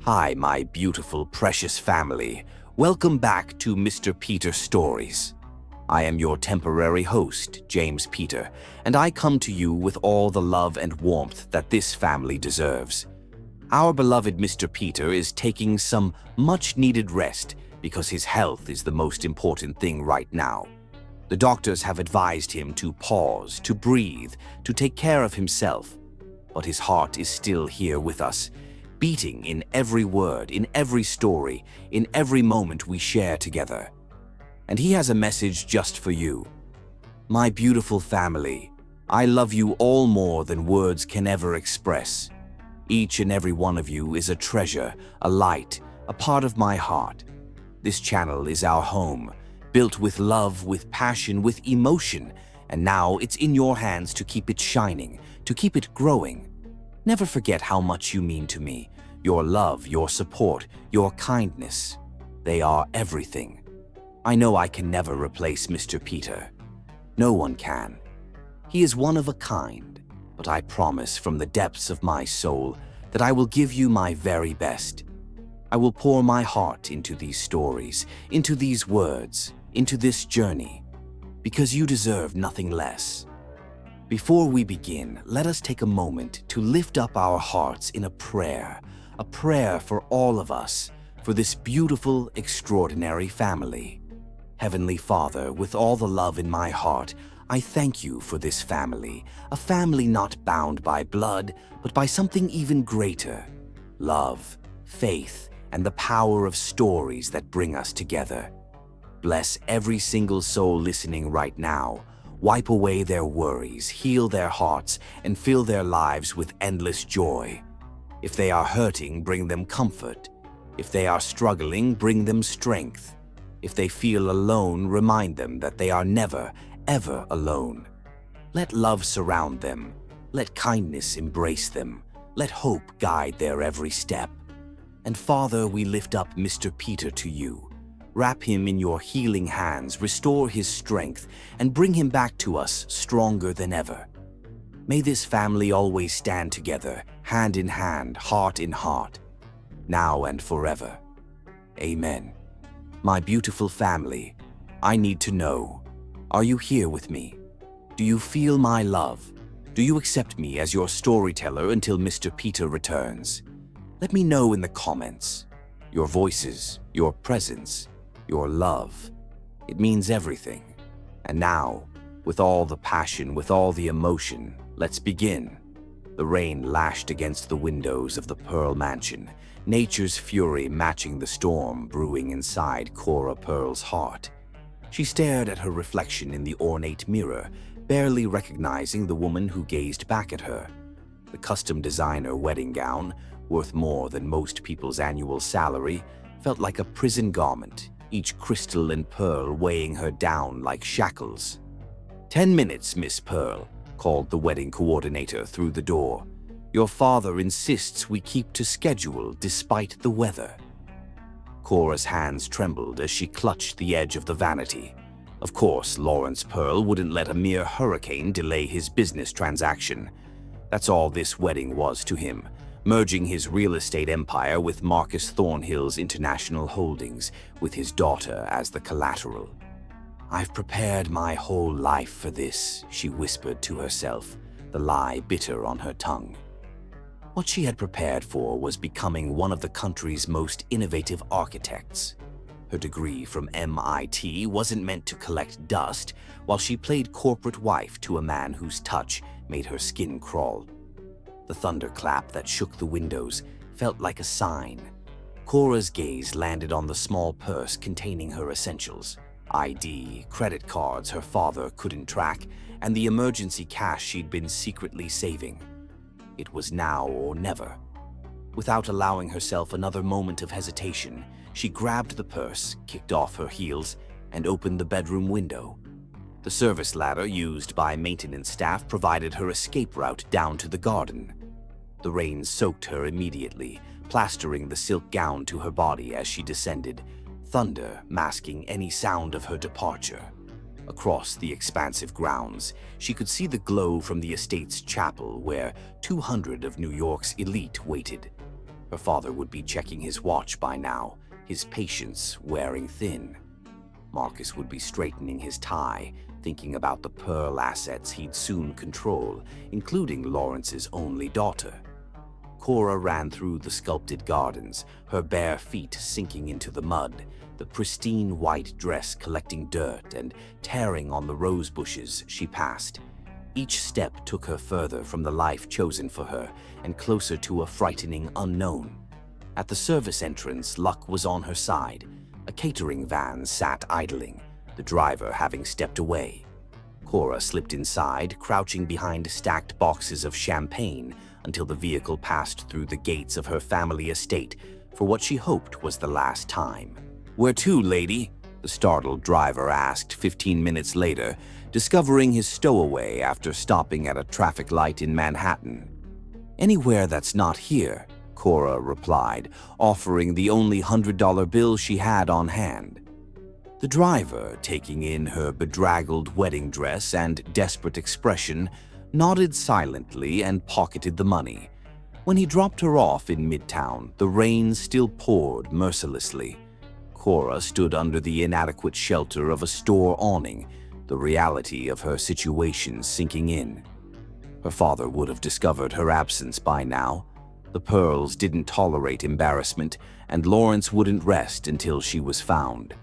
Hi, my beautiful, precious family. Welcome back to Mr. Peter Stories. I am your temporary host, James Peter, and I come to you with all the love and warmth that this family deserves. Our beloved Mr. Peter is taking some much-needed rest because his health is the most important thing right now. The doctors have advised him to pause, to breathe, to take care of himself. But his heart is still here with us, beating in every word, in every story, in every moment we share together. And he has a message just for you. My beautiful family, I love you all more than words can ever express. Each and every one of you is a treasure, a light, a part of my heart. This channel is our home, built with love, with passion, with emotion, and now it's in your hands to keep it shining, to keep it growing. Never forget how much you mean to me. Your love, your support, your kindness, they are everything. I know I can never replace Mr. Peter. No one can. He is one of a kind, but I promise from the depths of my soul that I will give you my very best. I will pour my heart into these stories, into these words, into this journey, because you deserve nothing less. Before we begin, let us take a moment to lift up our hearts in a prayer for all of us, for this beautiful, extraordinary family. Heavenly Father, with all the love in my heart, I thank you for this family, a family not bound by blood, but by something even greater: love, faith, and the power of stories that bring us together. Bless every single soul listening right now. Wipe away their worries, heal their hearts, and fill their lives with endless joy. If they are hurting, bring them comfort. If they are struggling, bring them strength. If they feel alone, remind them that they are never, ever alone. Let love surround them. Let kindness embrace them. Let hope guide their every step. And Father, we lift up Mr. Peter to you. Wrap him in your healing hands, restore his strength, and bring him back to us stronger than ever. May this family always stand together, hand in hand, heart in heart, now and forever. Amen. My beautiful family, I need to know, are you here with me? Do you feel my love? Do you accept me as your storyteller until Mr. Peter returns? Let me know in the comments. Your voices, your presence, your love. It means everything. And now, with all the passion, with all the emotion, let's begin. The rain lashed against the windows of the Pearl Mansion, nature's fury matching the storm brewing inside Cora Pearl's heart. She stared at her reflection in the ornate mirror, barely recognizing the woman who gazed back at her. The custom designer wedding gown, worth more than most people's annual salary, felt like a prison garment, each crystal and pearl weighing her down like shackles. 10 minutes, Miss Pearl, called the wedding coordinator through the door. Your father insists we keep to schedule despite the weather. Cora's hands trembled as she clutched the edge of the vanity. Of course, Lawrence Pearl wouldn't let a mere hurricane delay his business transaction. That's all this wedding was to him, merging his real estate empire with Marcus Thornhill's international holdings, with his daughter as the collateral. I've prepared my whole life for this, she whispered to herself, the lie bitter on her tongue. What she had prepared for was becoming one of the country's most innovative architects. Her degree from MIT wasn't meant to collect dust, while she played corporate wife to a man whose touch made her skin crawl. The thunderclap that shook the windows felt like a sign. Cora's gaze landed on the small purse containing her essentials: ID, credit cards her father couldn't track, and the emergency cash she'd been secretly saving. It was now or never. Without allowing herself another moment of hesitation, she grabbed the purse, kicked off her heels, and opened the bedroom window. The service ladder used by maintenance staff provided her escape route down to the garden. The rain soaked her immediately, plastering the silk gown to her body as she descended, thunder masking any sound of her departure. Across the expansive grounds, she could see the glow from the estate's chapel where 200 of New York's elite waited. Her father would be checking his watch by now, his patience wearing thin. Marcus would be straightening his tie, thinking about the pearl assets he'd soon control, including Lawrence's only daughter. Cora ran through the sculpted gardens, her bare feet sinking into the mud, the pristine white dress collecting dirt and tearing on the rose bushes she passed. Each step took her further from the life chosen for her and closer to a frightening unknown. At the service entrance, luck was on her side. A catering van sat idling, the driver having stepped away. Cora slipped inside, crouching behind stacked boxes of champagne until the vehicle passed through the gates of her family estate for what she hoped was the last time. "Where to, lady?" the startled driver asked 15 minutes later, discovering his stowaway after stopping at a traffic light in Manhattan. "Anywhere that's not here," Cora replied, offering the only $100 bill she had on hand. The driver, taking in her bedraggled wedding dress and desperate expression, nodded silently and pocketed the money. When he dropped her off in Midtown, the rain still poured mercilessly. Cora stood under the inadequate shelter of a store awning, the reality of her situation sinking in. Her father would have discovered her absence by now. The pearls didn't tolerate embarrassment, and Lawrence wouldn't rest until she was found.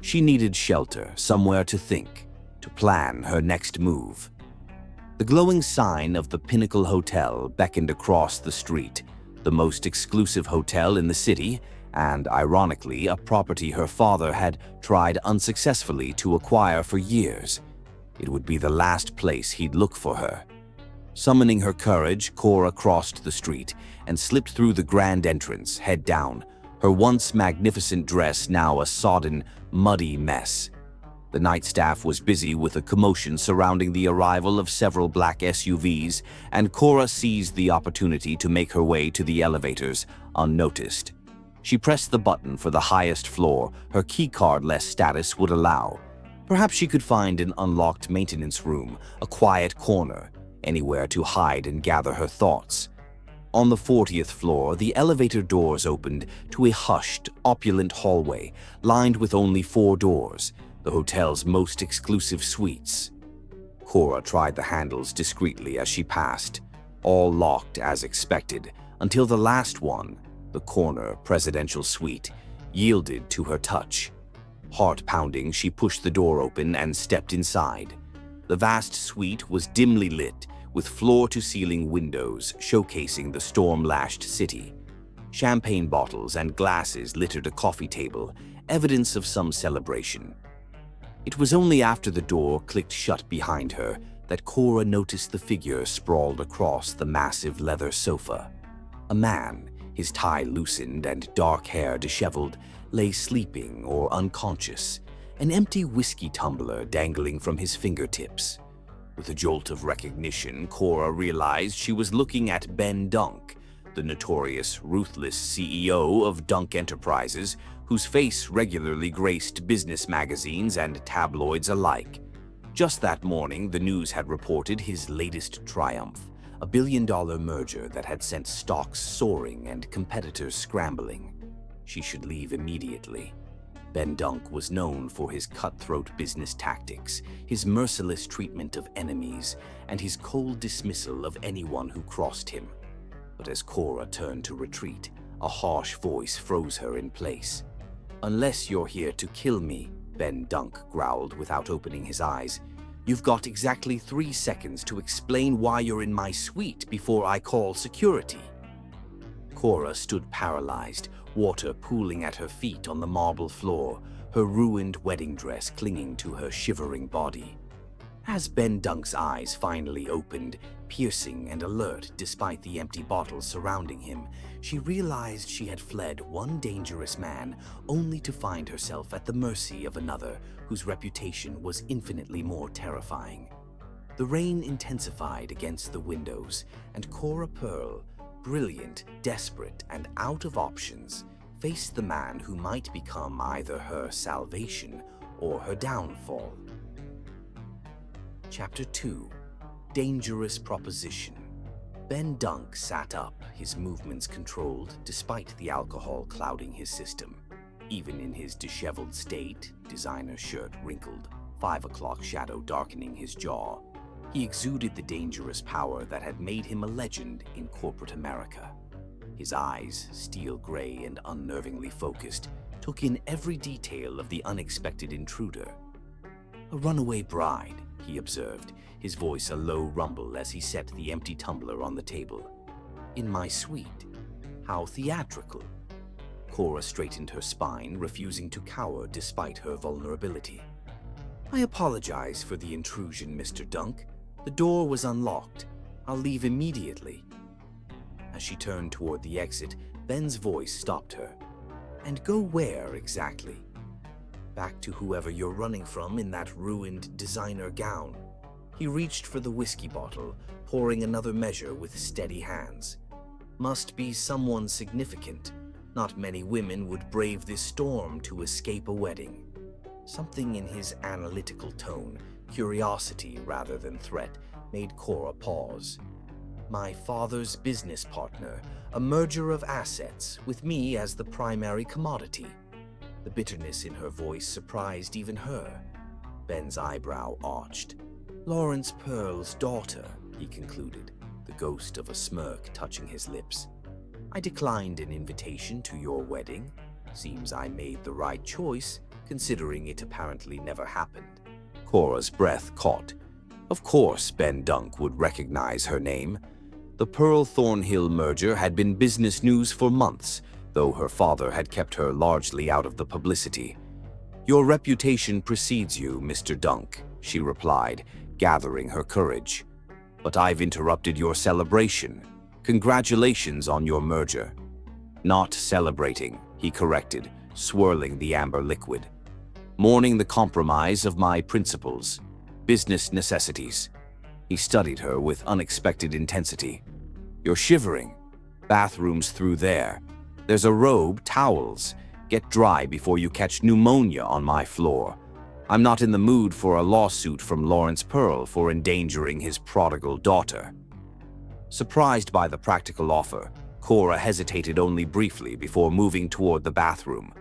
She needed shelter, somewhere to think, to plan her next move. The glowing sign of the Pinnacle Hotel beckoned across the street, the most exclusive hotel in the city, and ironically, a property her father had tried unsuccessfully to acquire for years. It would be the last place he'd look for her. Summoning her courage, Cora crossed the street and slipped through the grand entrance, head down, her once magnificent dress now a sodden, muddy mess. The night staff was busy with a commotion surrounding the arrival of several black SUVs, and Cora seized the opportunity to make her way to the elevators, unnoticed. She pressed the button for the highest floor her keycard-less status would allow. Perhaps she could find an unlocked maintenance room, a quiet corner, anywhere to hide and gather her thoughts. On the 40th floor, the elevator doors opened to a hushed, opulent hallway lined with only 4 doors, the hotel's most exclusive suites. Cora tried the handles discreetly as she passed, all locked as expected, until the last one, the corner presidential suite, yielded to her touch. Heart-pounding, she pushed the door open and stepped inside. The vast suite was dimly lit, with floor-to-ceiling windows showcasing the storm-lashed city. Champagne bottles and glasses littered a coffee table, evidence of some celebration. It was only after the door clicked shut behind her that Cora noticed the figure sprawled across the massive leather sofa. A man, his tie loosened and dark hair disheveled, lay sleeping or unconscious, an empty whiskey tumbler dangling from his fingertips. With a jolt of recognition, Cora realized she was looking at Ben Dunk, the notorious, ruthless CEO of Dunk Enterprises, whose face regularly graced business magazines and tabloids alike. Just that morning, the news had reported his latest triumph, a billion-dollar merger that had sent stocks soaring and competitors scrambling. She should leave immediately. Ben Dunk was known for his cutthroat business tactics, his merciless treatment of enemies, and his cold dismissal of anyone who crossed him. But as Cora turned to retreat, a harsh voice froze her in place. "Unless you're here to kill me," Ben Dunk growled without opening his eyes, "you've got exactly 3 seconds to explain why you're in my suite before I call security." Cora stood paralyzed, water pooling at her feet on the marble floor, her ruined wedding dress clinging to her shivering body. As Ben Dunk's eyes finally opened, piercing and alert despite the empty bottles surrounding him, she realized she had fled one dangerous man only to find herself at the mercy of another whose reputation was infinitely more terrifying. The rain intensified against the windows, and Cora Pearl, brilliant, desperate, and out of options, faced the man who might become either her salvation or her downfall. Chapter 2. Dangerous Proposition. Ben Dunk sat up, his movements controlled despite the alcohol clouding his system. Even in his disheveled state, designer shirt wrinkled, 5 o'clock shadow darkening his jaw, he exuded the dangerous power that had made him a legend in corporate America. His eyes, steel gray and unnervingly focused, took in every detail of the unexpected intruder. "A runaway bride," he observed, his voice a low rumble as he set the empty tumbler on the table. "In my suite. How theatrical." Cora straightened her spine, refusing to cower despite her vulnerability. "I apologize for the intrusion, Mr. Dunk. The door was unlocked. I'll leave immediately." As she turned toward the exit, Ben's voice stopped her. "And go where, exactly?" "Back to whoever you're running from in that ruined designer gown." He reached for the whiskey bottle, pouring another measure with steady hands. "Must be someone significant. Not many women would brave this storm to escape a wedding." Something in his analytical tone, curiosity rather than threat, made Cora pause. "My father's business partner, a merger of assets, with me as the primary commodity." The bitterness in her voice surprised even her. Ben's eyebrow arched. "Lawrence Pearl's daughter," he concluded, the ghost of a smirk touching his lips. "I declined an invitation to your wedding. Seems I made the right choice, considering it apparently never happened." Cora's breath caught. Of course Ben Dunk would recognize her name. The Pearl-Thornhill merger had been business news for months, though her father had kept her largely out of the publicity. "Your reputation precedes you, Mr. Dunk," she replied, gathering her courage. "But I've interrupted your celebration. Congratulations on your merger." "Not celebrating," he corrected, swirling the amber liquid. "Mourning the compromise of my principles. Business necessities." He studied her with unexpected intensity. "You're shivering. Bathroom's through there. There's a robe, towels. Get dry before you catch pneumonia on my floor. I'm not in the mood for a lawsuit from Lawrence Pearl for endangering his prodigal daughter." Surprised by the practical offer, Cora hesitated only briefly before moving toward the bathroom.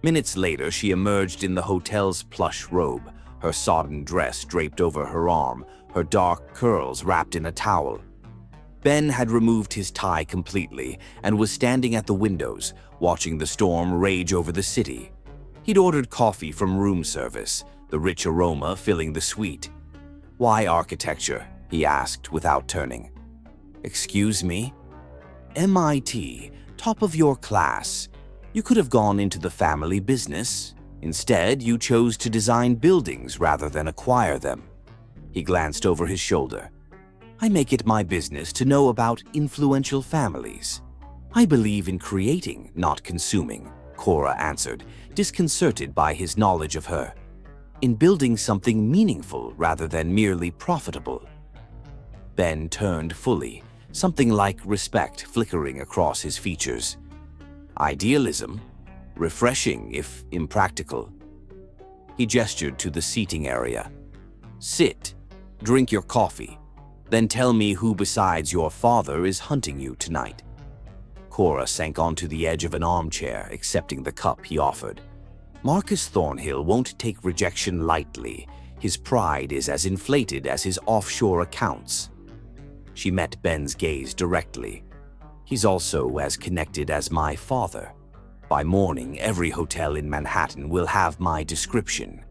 Minutes later, she emerged in the hotel's plush robe, her sodden dress draped over her arm, her dark curls wrapped in a towel. Ben had removed his tie completely and was standing at the windows, watching the storm rage over the city. He'd ordered coffee from room service, the rich aroma filling the suite. "Why architecture?" he asked without turning. "Excuse me?" "MIT, top of your class. You could have gone into the family business. Instead, you chose to design buildings rather than acquire them." He glanced over his shoulder. "I make it my business to know about influential families." "I believe in creating, not consuming," Cora answered, disconcerted by his knowledge of her. "In building something meaningful rather than merely profitable." Ben turned fully, something like respect flickering across his features. "Idealism? Refreshing, if impractical." He gestured to the seating area. "Sit, drink your coffee, then tell me who besides your father is hunting you tonight." Cora sank onto the edge of an armchair, accepting the cup he offered. "Marcus Thornhill won't take rejection lightly. His pride is as inflated as his offshore accounts." She met Ben's gaze directly. "He's also as connected as my father. By morning, every hotel in Manhattan will have my description."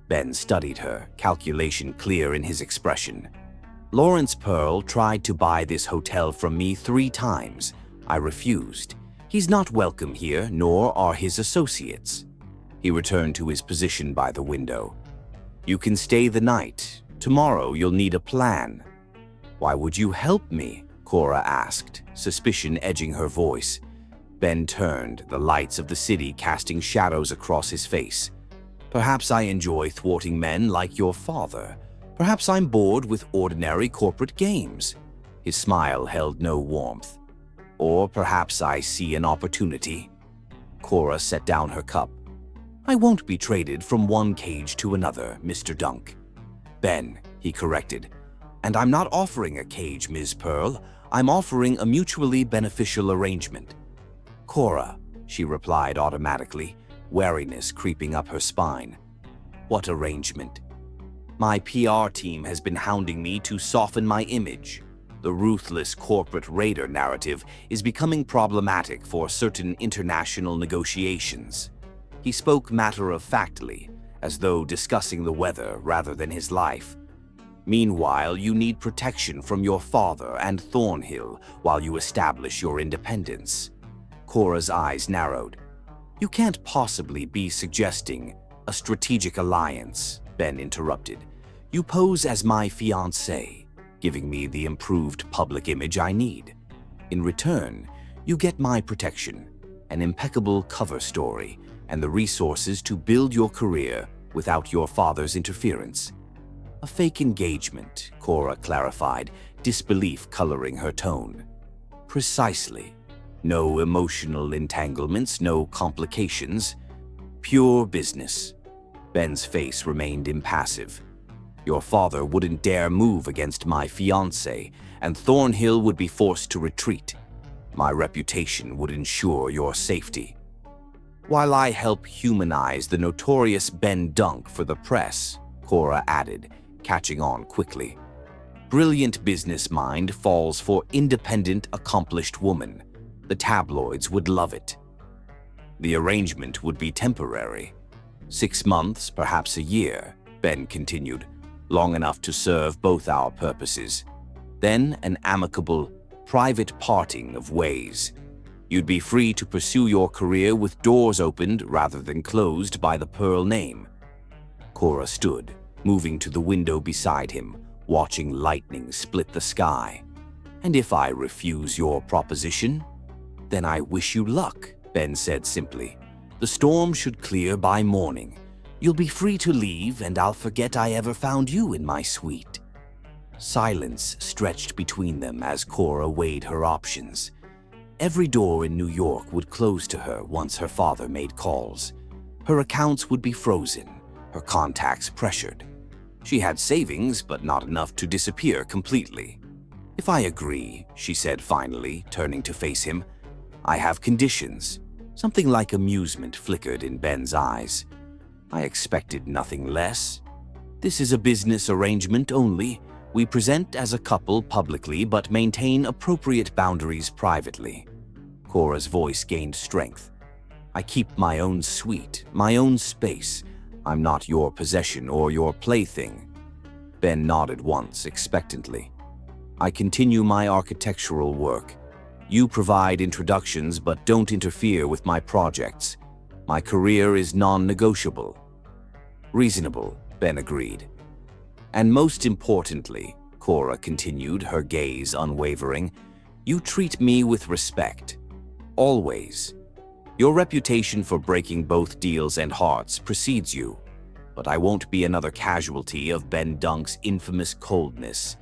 Ben studied her, calculation clear in his expression. "Lawrence Pearl tried to buy this hotel from me 3 times. I refused. He's not welcome here, nor are his associates." He returned to his position by the window. "You can stay the night. Tomorrow you'll need a plan." "Why would you help me?" Cora asked, suspicion edging her voice. Ben turned, the lights of the city casting shadows across his face. "Perhaps I enjoy thwarting men like your father. Perhaps I'm bored with ordinary corporate games." His smile held no warmth. "Or perhaps I see an opportunity." Cora set down her cup. "I won't be traded from one cage to another, Mr. Dunk." "Ben," he corrected. "And I'm not offering a cage, Ms. Pearl. I'm offering a mutually beneficial arrangement." "Cora," she replied automatically, wariness creeping up her spine. "What arrangement?" "My PR team has been hounding me to soften my image. The ruthless corporate raider narrative is becoming problematic for certain international negotiations." He spoke matter-of-factly, as though discussing the weather rather than his life. "Meanwhile, you need protection from your father and Thornhill while you establish your independence." Cora's eyes narrowed. "You can't possibly be suggesting a strategic alliance," Ben interrupted. "You pose as my fiancé, giving me the improved public image I need. In return, you get my protection, an impeccable cover story, and the resources to build your career without your father's interference." "A fake engagement," Cora clarified, disbelief coloring her tone. "Precisely. No emotional entanglements, no complications. Pure business." Ben's face remained impassive. "Your father wouldn't dare move against my fiancé, and Thornhill would be forced to retreat. My reputation would ensure your safety." "While I help humanize the notorious Ben Dunk for the press," Cora added, catching on quickly. "Brilliant business mind falls for independent, accomplished woman. The tabloids would love it." "The arrangement would be temporary. 6 months, perhaps a year," Ben continued, "long enough to serve both our purposes. Then an amicable, private parting of ways. You'd be free to pursue your career with doors opened rather than closed by the Pearl name." Cora stood, moving to the window beside him, watching lightning split the sky. "And if I refuse your proposition?" "Then I wish you luck," Ben said simply. "The storm should clear by morning. You'll be free to leave, and I'll forget I ever found you in my suite." Silence stretched between them as Cora weighed her options. Every door in New York would close to her once her father made calls. Her accounts would be frozen, her contacts pressured. She had savings, but not enough to disappear completely. "If I agree," she said finally, turning to face him, "I have conditions." Something like amusement flickered in Ben's eyes. "I expected nothing less. This is a business arrangement only. We present as a couple publicly but maintain appropriate boundaries privately." Cora's voice gained strength. "I keep my own suite, my own space. I'm not your possession or your plaything." Ben nodded once, expectantly. "I continue my architectural work. You provide introductions but don't interfere with my projects. My career is non-negotiable." "Reasonable," Ben agreed. "And most importantly," Cora continued, her gaze unwavering, "you treat me with respect. Always. Your reputation for breaking both deals and hearts precedes you, but I won't be another casualty of Ben Dunk's infamous coldness.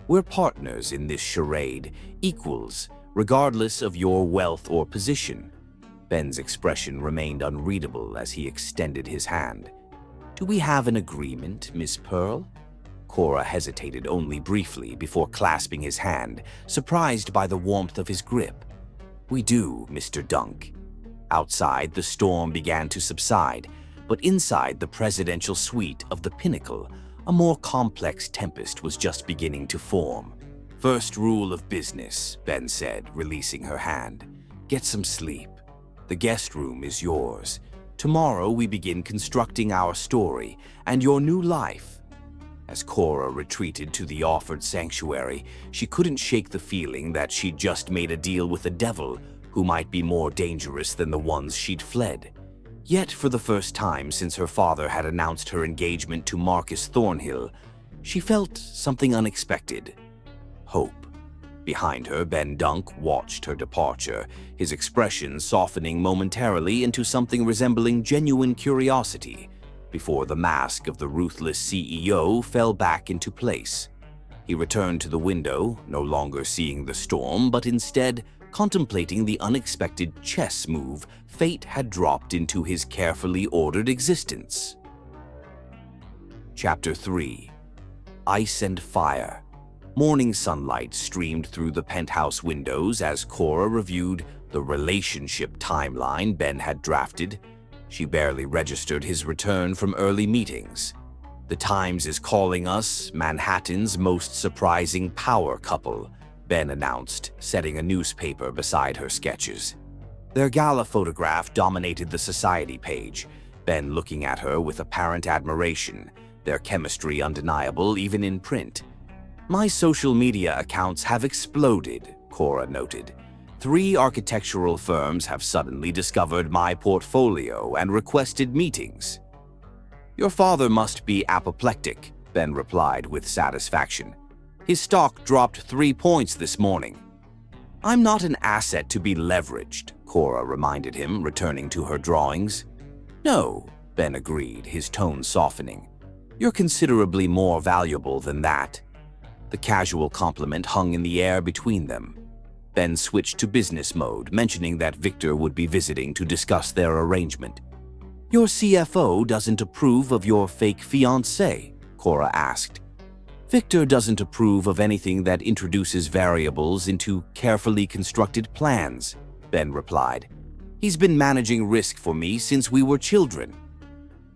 We're partners in this charade, equals, regardless of your wealth or position." Ben's expression remained unreadable as he extended his hand. "Do we have an agreement, Miss Pearl?" Cora hesitated only briefly before clasping his hand, surprised by the warmth of his grip. "We do, Mr. Dunk." Outside, the storm began to subside, but inside the presidential suite of the Pinnacle, a more complex tempest was just beginning to form. "First rule of business," Ben said, releasing her hand. "Get some sleep. The guest room is yours. Tomorrow we begin constructing our story and your new life." As Cora retreated to the offered sanctuary, she couldn't shake the feeling that she'd just made a deal with the devil who might be more dangerous than the ones she'd fled. Yet, for the first time since her father had announced her engagement to Marcus Thornhill, she felt something unexpected. Hope. Behind her, Ben Dunk watched her departure, his expression softening momentarily into something resembling genuine curiosity, before the mask of the ruthless CEO fell back into place. He returned to the window, no longer seeing the storm, but instead contemplating the unexpected chess move fate had dropped into his carefully ordered existence. Chapter 3. Ice and Fire. Morning sunlight streamed through the penthouse windows as Cora reviewed the relationship timeline Ben had drafted. She barely registered his return from early meetings. "The Times is calling us Manhattan's most surprising power couple," Ben announced, setting a newspaper beside her sketches. Their gala photograph dominated the society page, Ben looking at her with apparent admiration, their chemistry undeniable even in print. "My social media accounts have exploded," Cora noted. "3 architectural firms have suddenly discovered my portfolio and requested meetings." "Your father must be apoplectic," Ben replied with satisfaction. "His stock dropped 3 points this morning." "I'm not an asset to be leveraged," Cora reminded him, returning to her drawings. "No," Ben agreed, his tone softening. "You're considerably more valuable than that." The casual compliment hung in the air between them. Ben switched to business mode, mentioning that Victor would be visiting to discuss their arrangement. "Your CFO doesn't approve of your fake fiancé?" Cora asked. "Victor doesn't approve of anything that introduces variables into carefully constructed plans," Ben replied. "He's been managing risk for me since we were children."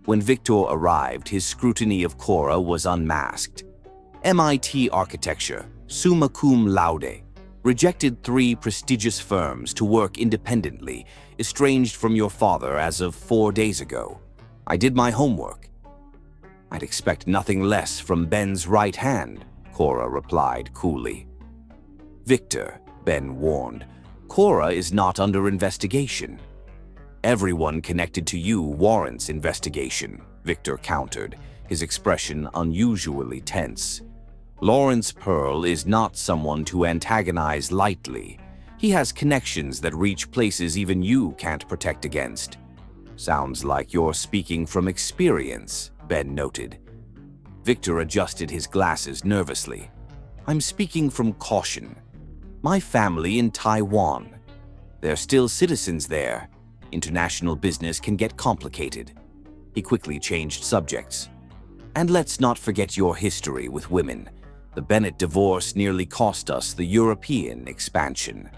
When Victor arrived, his scrutiny of Cora was unmasked. MIT architecture, summa cum laude, rejected 3 prestigious firms to work independently, estranged from your father as of 4 days ago. I did my homework. "I'd expect nothing less from Ben's right hand," Cora replied coolly. "Victor," Ben warned, "Cora is not under investigation." "Everyone connected to you warrants investigation," Victor countered, his expression unusually tense. "Lawrence Pearl is not someone to antagonize lightly. He has connections that reach places even you can't protect against." "Sounds like you're speaking from experience," Ben noted. Victor adjusted his glasses nervously. "I'm speaking from caution. My family in Taiwan. They're still citizens there. International business can get complicated." He quickly changed subjects. "And let's not forget your history with women. The Bennett divorce nearly cost us the European expansion."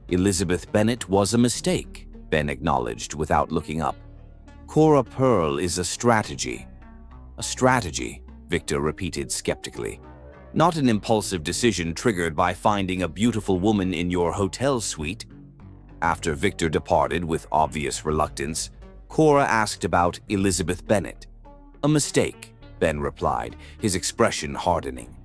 "Elizabeth Bennett was a mistake," Ben acknowledged without looking up. "Cora Pearl is a strategy." "A strategy," Victor repeated skeptically. "Not an impulsive decision triggered by finding a beautiful woman in your hotel suite." After Victor departed with obvious reluctance, Cora asked about Elizabeth Bennett. "A mistake," Ben replied, his expression hardening.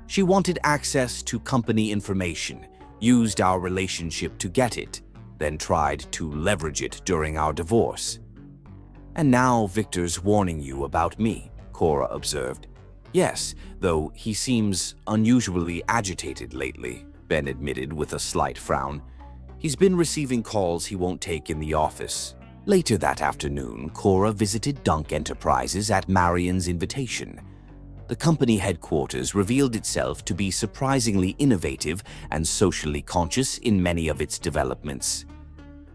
"She wanted access to company information, used our relationship to get it, then tried to leverage it during our divorce." "And now Victor's warning you about me," Cora observed. "Yes, though he seems unusually agitated lately," Ben admitted with a slight frown. "He's been receiving calls he won't take in the office." Later that afternoon, Cora visited Dunk Enterprises at Marion's invitation. The company headquarters revealed itself to be surprisingly innovative and socially conscious in many of its developments.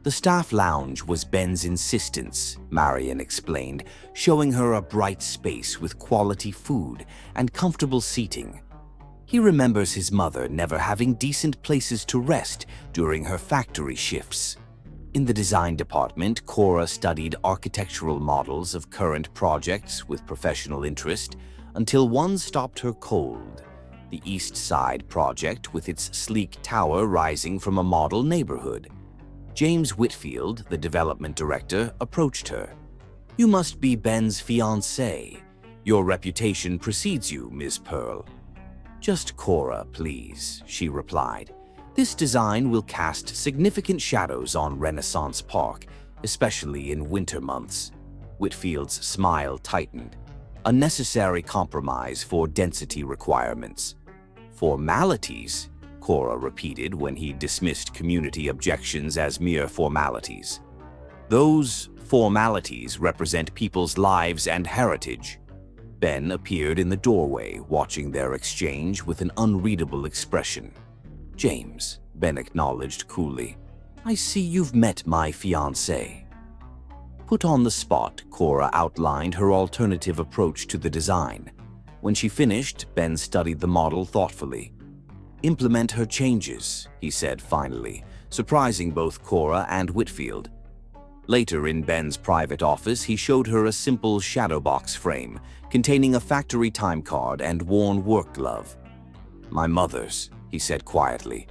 The staff lounge was Ben's insistence, Marion explained, showing her a bright space with quality food and comfortable seating. He remembers his mother never having decent places to rest during her factory shifts. In the design department, Cora studied architectural models of current projects with professional interest until one stopped her cold: the East Side project with its sleek tower rising from a model neighborhood. James Whitfield, the development director, approached her. "You must be Ben's fiancée. Your reputation precedes you, Ms. Pearl." "Just Cora, please," she replied. "This design will cast significant shadows on Renaissance Park, especially in winter months." Whitfield's smile tightened. "A necessary compromise for density requirements." "Formalities," Cora repeated when he dismissed community objections as mere formalities. "Those formalities represent people's lives and heritage." Ben appeared in the doorway, watching their exchange with an unreadable expression. "James," Ben acknowledged coolly, "I see you've met my fiancé." Put on the spot, Cora outlined her alternative approach to the design. When she finished, Ben studied the model thoughtfully. "Implement her changes," he said finally, surprising both Cora and Whitfield. Later, in Ben's private office, he showed her a simple shadow box frame containing a factory time card and worn work glove. "My mother's," he said quietly.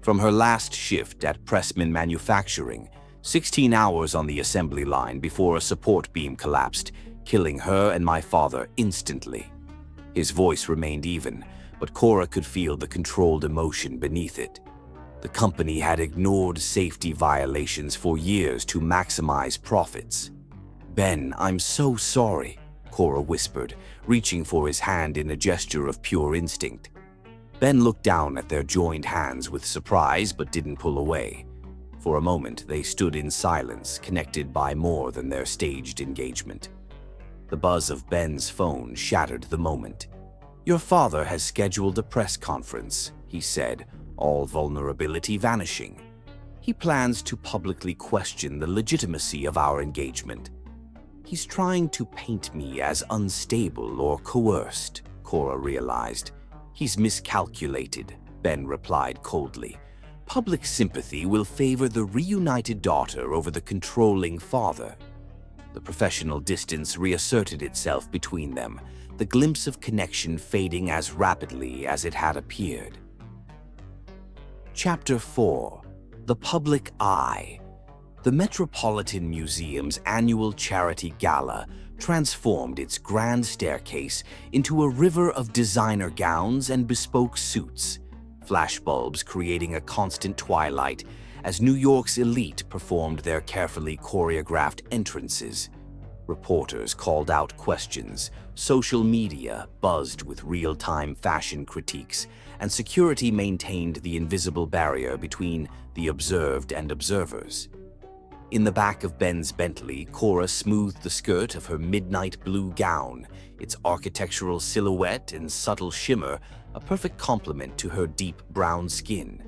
"From her last shift at Pressman Manufacturing, 16 hours on the assembly line before a support beam collapsed, killing her and my father instantly." His voice remained even, but Cora could feel the controlled emotion beneath it. The company had ignored safety violations for years to maximize profits. "Ben, I'm so sorry," Cora whispered, reaching for his hand in a gesture of pure instinct. Ben looked down at their joined hands with surprise but didn't pull away. For a moment, they stood in silence, connected by more than their staged engagement. The buzz of Ben's phone shattered the moment. "Your father has scheduled a press conference," he said, all vulnerability vanishing. "He plans to publicly question the legitimacy of our engagement. He's trying to paint me as unstable or coerced," Cora realized. "He's miscalculated," Ben replied coldly. "Public sympathy will favor the reunited daughter over the controlling father." The professional distance reasserted itself between them, the glimpse of connection fading as rapidly as it had appeared. Chapter 4. The Public Eye. The Metropolitan Museum's annual charity gala transformed its grand staircase into a river of designer gowns and bespoke suits, flashbulbs creating a constant twilight as New York's elite performed their carefully choreographed entrances. Reporters called out questions, social media buzzed with real-time fashion critiques, and security maintained the invisible barrier between the observed and observers. In the back of Ben's Bentley, Cora smoothed the skirt of her midnight blue gown, its architectural silhouette and subtle shimmer a perfect complement to her deep brown skin.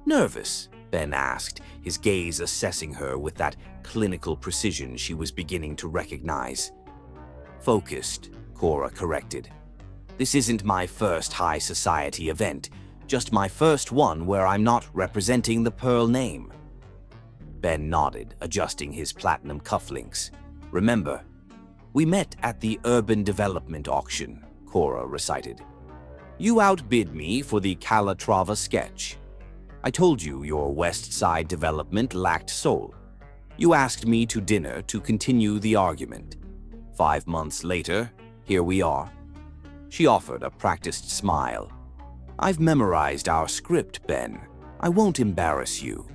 "Nervous?" Ben asked, his gaze assessing her with that clinical precision she was beginning to recognize. "Focused," Cora corrected. "This isn't my first high society event, just my first one where I'm not representing the Pearl name." Ben nodded, adjusting his platinum cufflinks. "Remember, we met at the urban development auction," Cora recited. "You outbid me for the Calatrava sketch. I told you your West Side development lacked soul. You asked me to dinner to continue the argument. 5 months later, here we are." She offered a practiced smile. "I've memorized our script, Ben. I won't embarrass you."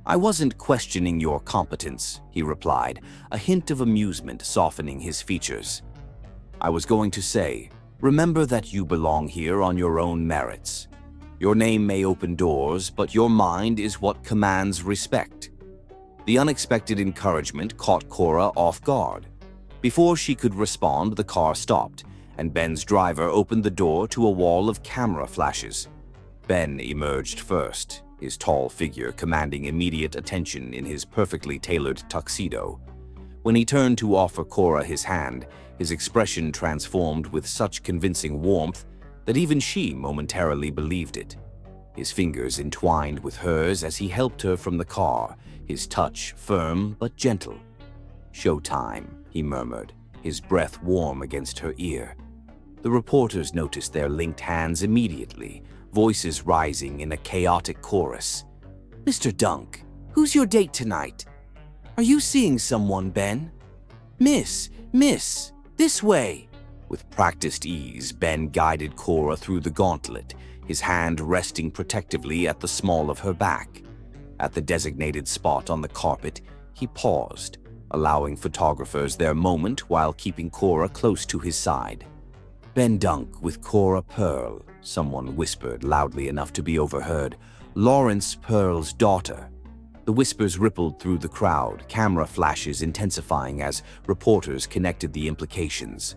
"I wasn't questioning your competence," he replied, a hint of amusement softening his features. "I was going to say, remember that you belong here on your own merits. Your name may open doors, but your mind is what commands respect." The unexpected encouragement caught Cora off guard. Before she could respond, the car stopped, and Ben's driver opened the door to a wall of camera flashes. Ben emerged first, his tall figure commanding immediate attention in his perfectly tailored tuxedo. When he turned to offer Cora his hand, his expression transformed with such convincing warmth that even she momentarily believed it. His fingers entwined with hers as he helped her from the car, his touch firm but gentle. "Showtime," he murmured, his breath warm against her ear. The reporters noticed their linked hands immediately, voices rising in a chaotic chorus. "Mr. Dunk, who's your date tonight? Are you seeing someone, Ben? Miss, this way!" With practiced ease, Ben guided Cora through the gauntlet, his hand resting protectively at the small of her back. At the designated spot on the carpet, he paused, allowing photographers their moment while keeping Cora close to his side. "Ben Dunk with Cora Pearl," someone whispered loudly enough to be overheard. "Lawrence Pearl's daughter." The whispers rippled through the crowd, camera flashes intensifying as reporters connected the implications.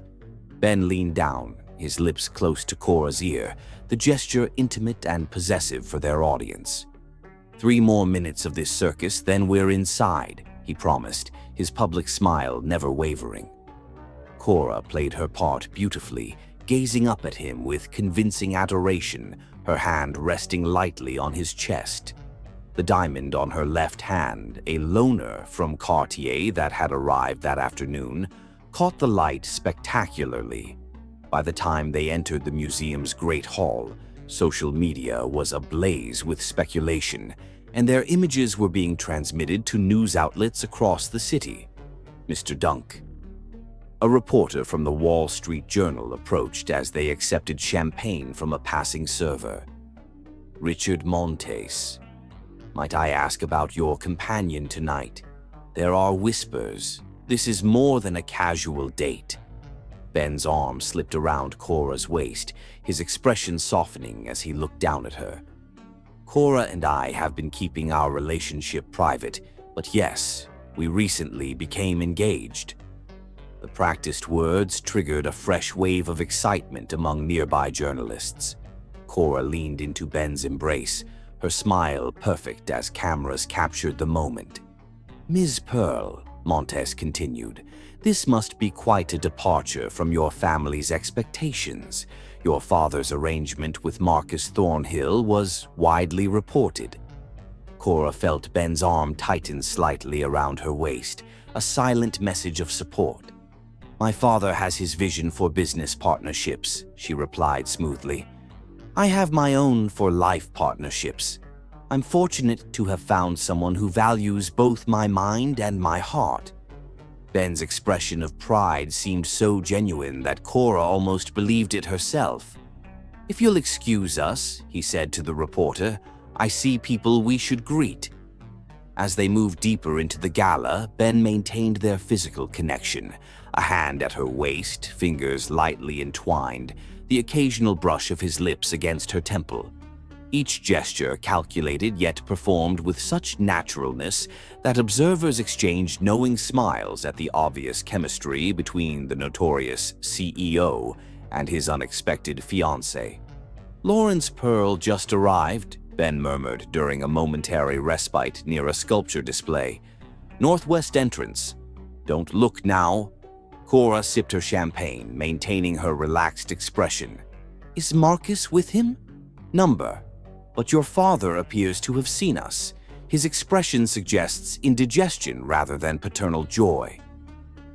Ben leaned down, his lips close to Cora's ear, the gesture intimate and possessive for their audience. 3 more minutes of this circus, then we're inside," he promised, his public smile never wavering. Cora played her part beautifully, gazing up at him with convincing adoration, her hand resting lightly on his chest. The diamond on her left hand, a loaner from Cartier that had arrived that afternoon, caught the light spectacularly. By the time they entered the museum's great hall, social media was ablaze with speculation, and their images were being transmitted to news outlets across the city. Mr. Dunk. A reporter from the Wall Street Journal approached as they accepted champagne from a passing server. Richard Montes. Might I ask about your companion tonight? There are whispers. This is more than a casual date. Ben's arm slipped around Cora's waist, his expression softening as he looked down at her. Cora and I have been keeping our relationship private, but yes, we recently became engaged. The practiced words triggered a fresh wave of excitement among nearby journalists. Cora leaned into Ben's embrace, her smile perfect as cameras captured the moment. Ms. Pearl, Montes continued, this must be quite a departure from your family's expectations. Your father's arrangement with Marcus Thornhill was widely reported. Cora felt Ben's arm tighten slightly around her waist, a silent message of support. My father has his vision for business partnerships, she replied smoothly. I have my own for life partnerships. I'm fortunate to have found someone who values both my mind and my heart. Ben's expression of pride seemed so genuine that Cora almost believed it herself. If you'll excuse us, he said to the reporter, I see people we should greet. As they moved deeper into the gala, Ben maintained their physical connection, a hand at her waist, fingers lightly entwined, the occasional brush of his lips against her temple. Each gesture calculated yet performed with such naturalness that observers exchanged knowing smiles at the obvious chemistry between the notorious CEO and his unexpected fiancée. Lawrence Pearl just arrived, Ben murmured during a momentary respite near a sculpture display. Northwest entrance. Don't look now. Cora sipped her champagne, maintaining her relaxed expression. Is Marcus with him? Number. But your father appears to have seen us. His expression suggests indigestion rather than paternal joy.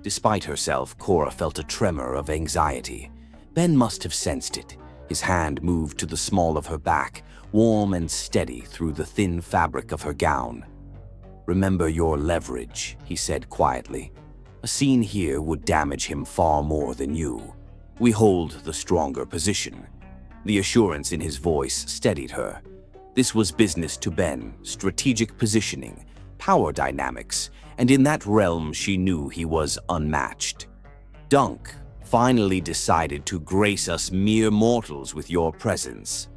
Despite herself, Cora felt a tremor of anxiety. Ben must have sensed it. His hand moved to the small of her back, warm and steady through the thin fabric of her gown. Remember your leverage, he said quietly. A scene here would damage him far more than you. We hold the stronger position. The assurance in his voice steadied her. This was business to Ben, strategic positioning, power dynamics, and in that realm she knew he was unmatched. Dunk finally decided to grace us mere mortals with your presence.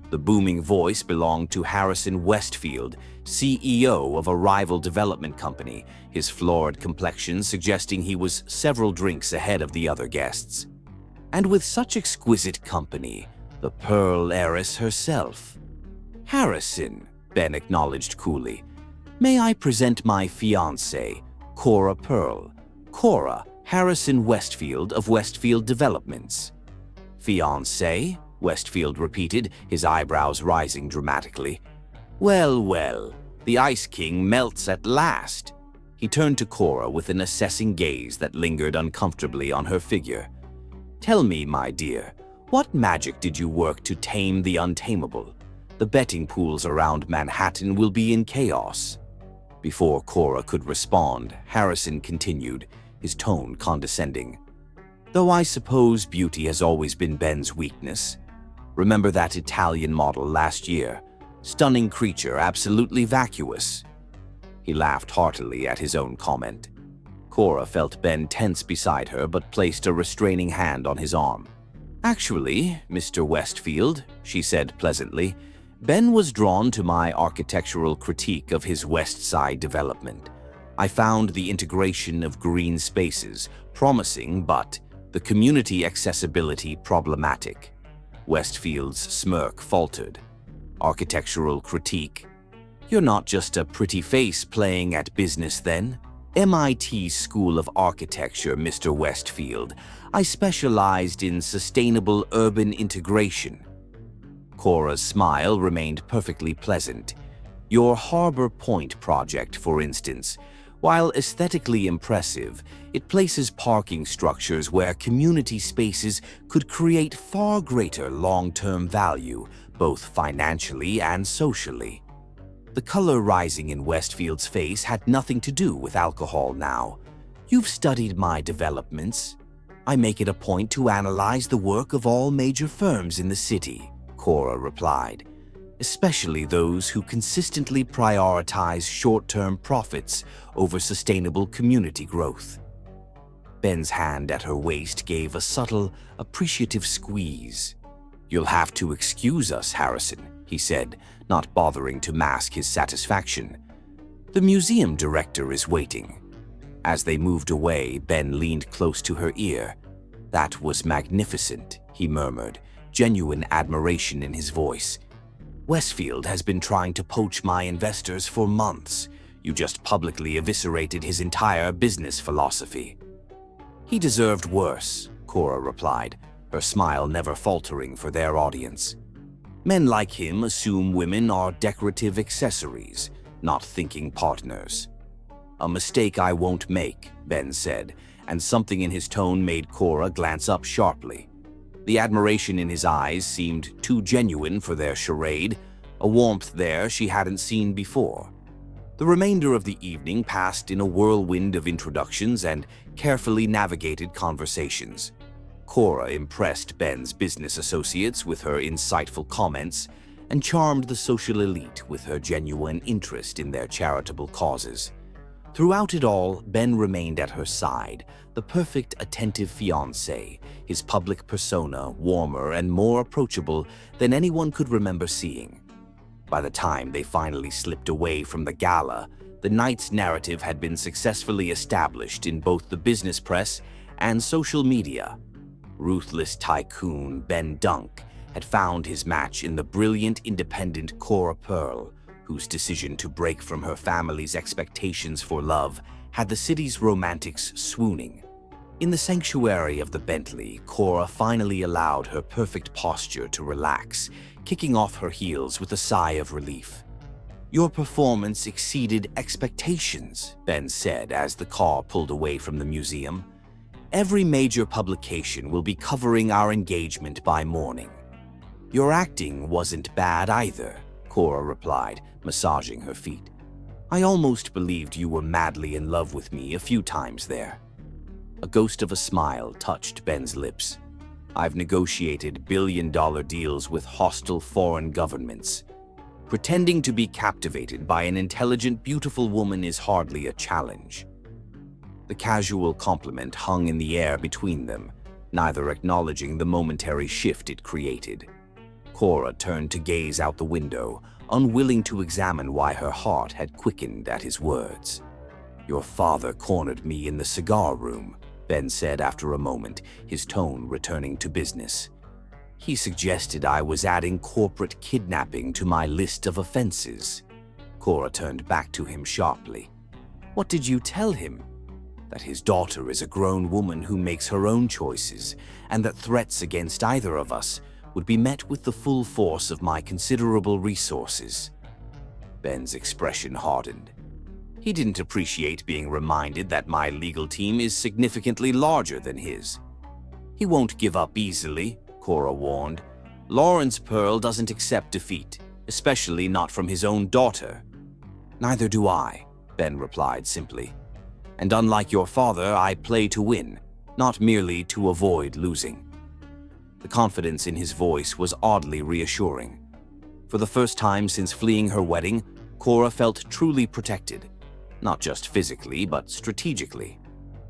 The booming voice belonged to Harrison Westfield, CEO of a rival development company, his florid complexion suggesting he was several drinks ahead of the other guests. And with such exquisite company, the Pearl heiress herself. Harrison, Ben acknowledged coolly. May I present my fiancée, Cora Pearl. Cora, Harrison Westfield of Westfield Developments. Fiancée? Westfield repeated, his eyebrows rising dramatically. Well, well, the Ice King melts at last. He turned to Cora with an assessing gaze that lingered uncomfortably on her figure. Tell me, my dear, what magic did you work to tame the untamable? The betting pools around Manhattan will be in chaos. Before Cora could respond, Harrison continued, his tone condescending. Though I suppose beauty has always been Ben's weakness. Remember that Italian model last year? Stunning creature, absolutely vacuous. He laughed heartily at his own comment. Cora felt Ben tense beside her but placed a restraining hand on his arm. Actually, Mr. Westfield, she said pleasantly, Ben was drawn to my architectural critique of his West Side development. I found the integration of green spaces promising, but the community accessibility problematic. Westfield's smirk faltered. Architectural critique? You're not just a pretty face playing at business then? MIT School of Architecture, Mr. Westfield. I specialized in sustainable urban integration. Cora's smile remained perfectly pleasant. Your Harbor Point project, for instance, while aesthetically impressive, it places parking structures where community spaces could create far greater long-term value, both financially and socially. The color rising in Westfield's face had nothing to do with alcohol now. You've studied my developments. I make it a point to analyze the work of all major firms in the city, Cora replied, especially those who consistently prioritize short-term profits over sustainable community growth. Ben's hand at her waist gave a subtle, appreciative squeeze. "You'll have to excuse us, Harrison," he said, not bothering to mask his satisfaction. "The museum director is waiting." As they moved away, Ben leaned close to her ear. "That was magnificent," he murmured, genuine admiration in his voice. "Westfield has been trying to poach my investors for months. You just publicly eviscerated his entire business philosophy." "He deserved worse," Cora replied, her smile never faltering for their audience. "Men like him assume women are decorative accessories, not thinking partners." "A mistake I won't make," Ben said, and something in his tone made Cora glance up sharply. The admiration in his eyes seemed too genuine for their charade, a warmth there she hadn't seen before. The remainder of the evening passed in a whirlwind of introductions and carefully navigated conversations. Cora impressed Ben's business associates with her insightful comments and charmed the social elite with her genuine interest in their charitable causes. Throughout it all, Ben remained at her side, the perfect attentive fiancé, his public persona warmer and more approachable than anyone could remember seeing. By the time they finally slipped away from the gala, the night's narrative had been successfully established in both the business press and social media. Ruthless tycoon Ben Dunk had found his match in the brilliant, independent Cora Pearl, whose decision to break from her family's expectations for love had the city's romantics swooning. In the sanctuary of the Bentley, Cora finally allowed her perfect posture to relax, kicking off her heels with a sigh of relief. "Your performance exceeded expectations," Ben said as the car pulled away from the museum. "Every major publication will be covering our engagement by morning." "Your acting wasn't bad either," Cora replied, massaging her feet. "I almost believed you were madly in love with me a few times there." A ghost of a smile touched Ben's lips. "I've negotiated billion-dollar deals with hostile foreign governments. Pretending to be captivated by an intelligent, beautiful woman is hardly a challenge." The casual compliment hung in the air between them, neither acknowledging the momentary shift it created. Cora turned to gaze out the window, unwilling to examine why her heart had quickened at his words. "Your father cornered me in the cigar room," Ben said after a moment, his tone returning to business. "He suggested I was adding corporate kidnapping to my list of offenses." Cora turned back to him sharply. "What did you tell him?" "That his daughter is a grown woman who makes her own choices, and that threats against either of us would be met with the full force of my considerable resources." Ben's expression hardened. He didn't appreciate being reminded that my legal team is significantly larger than his. "He won't give up easily," Cora warned. "Lawrence Pearl doesn't accept defeat, especially not from his own daughter." "Neither do I," Ben replied simply. "And unlike your father, I play to win, not merely to avoid losing." The confidence in his voice was oddly reassuring. For the first time since fleeing her wedding, Cora felt truly protected, not just physically, but strategically.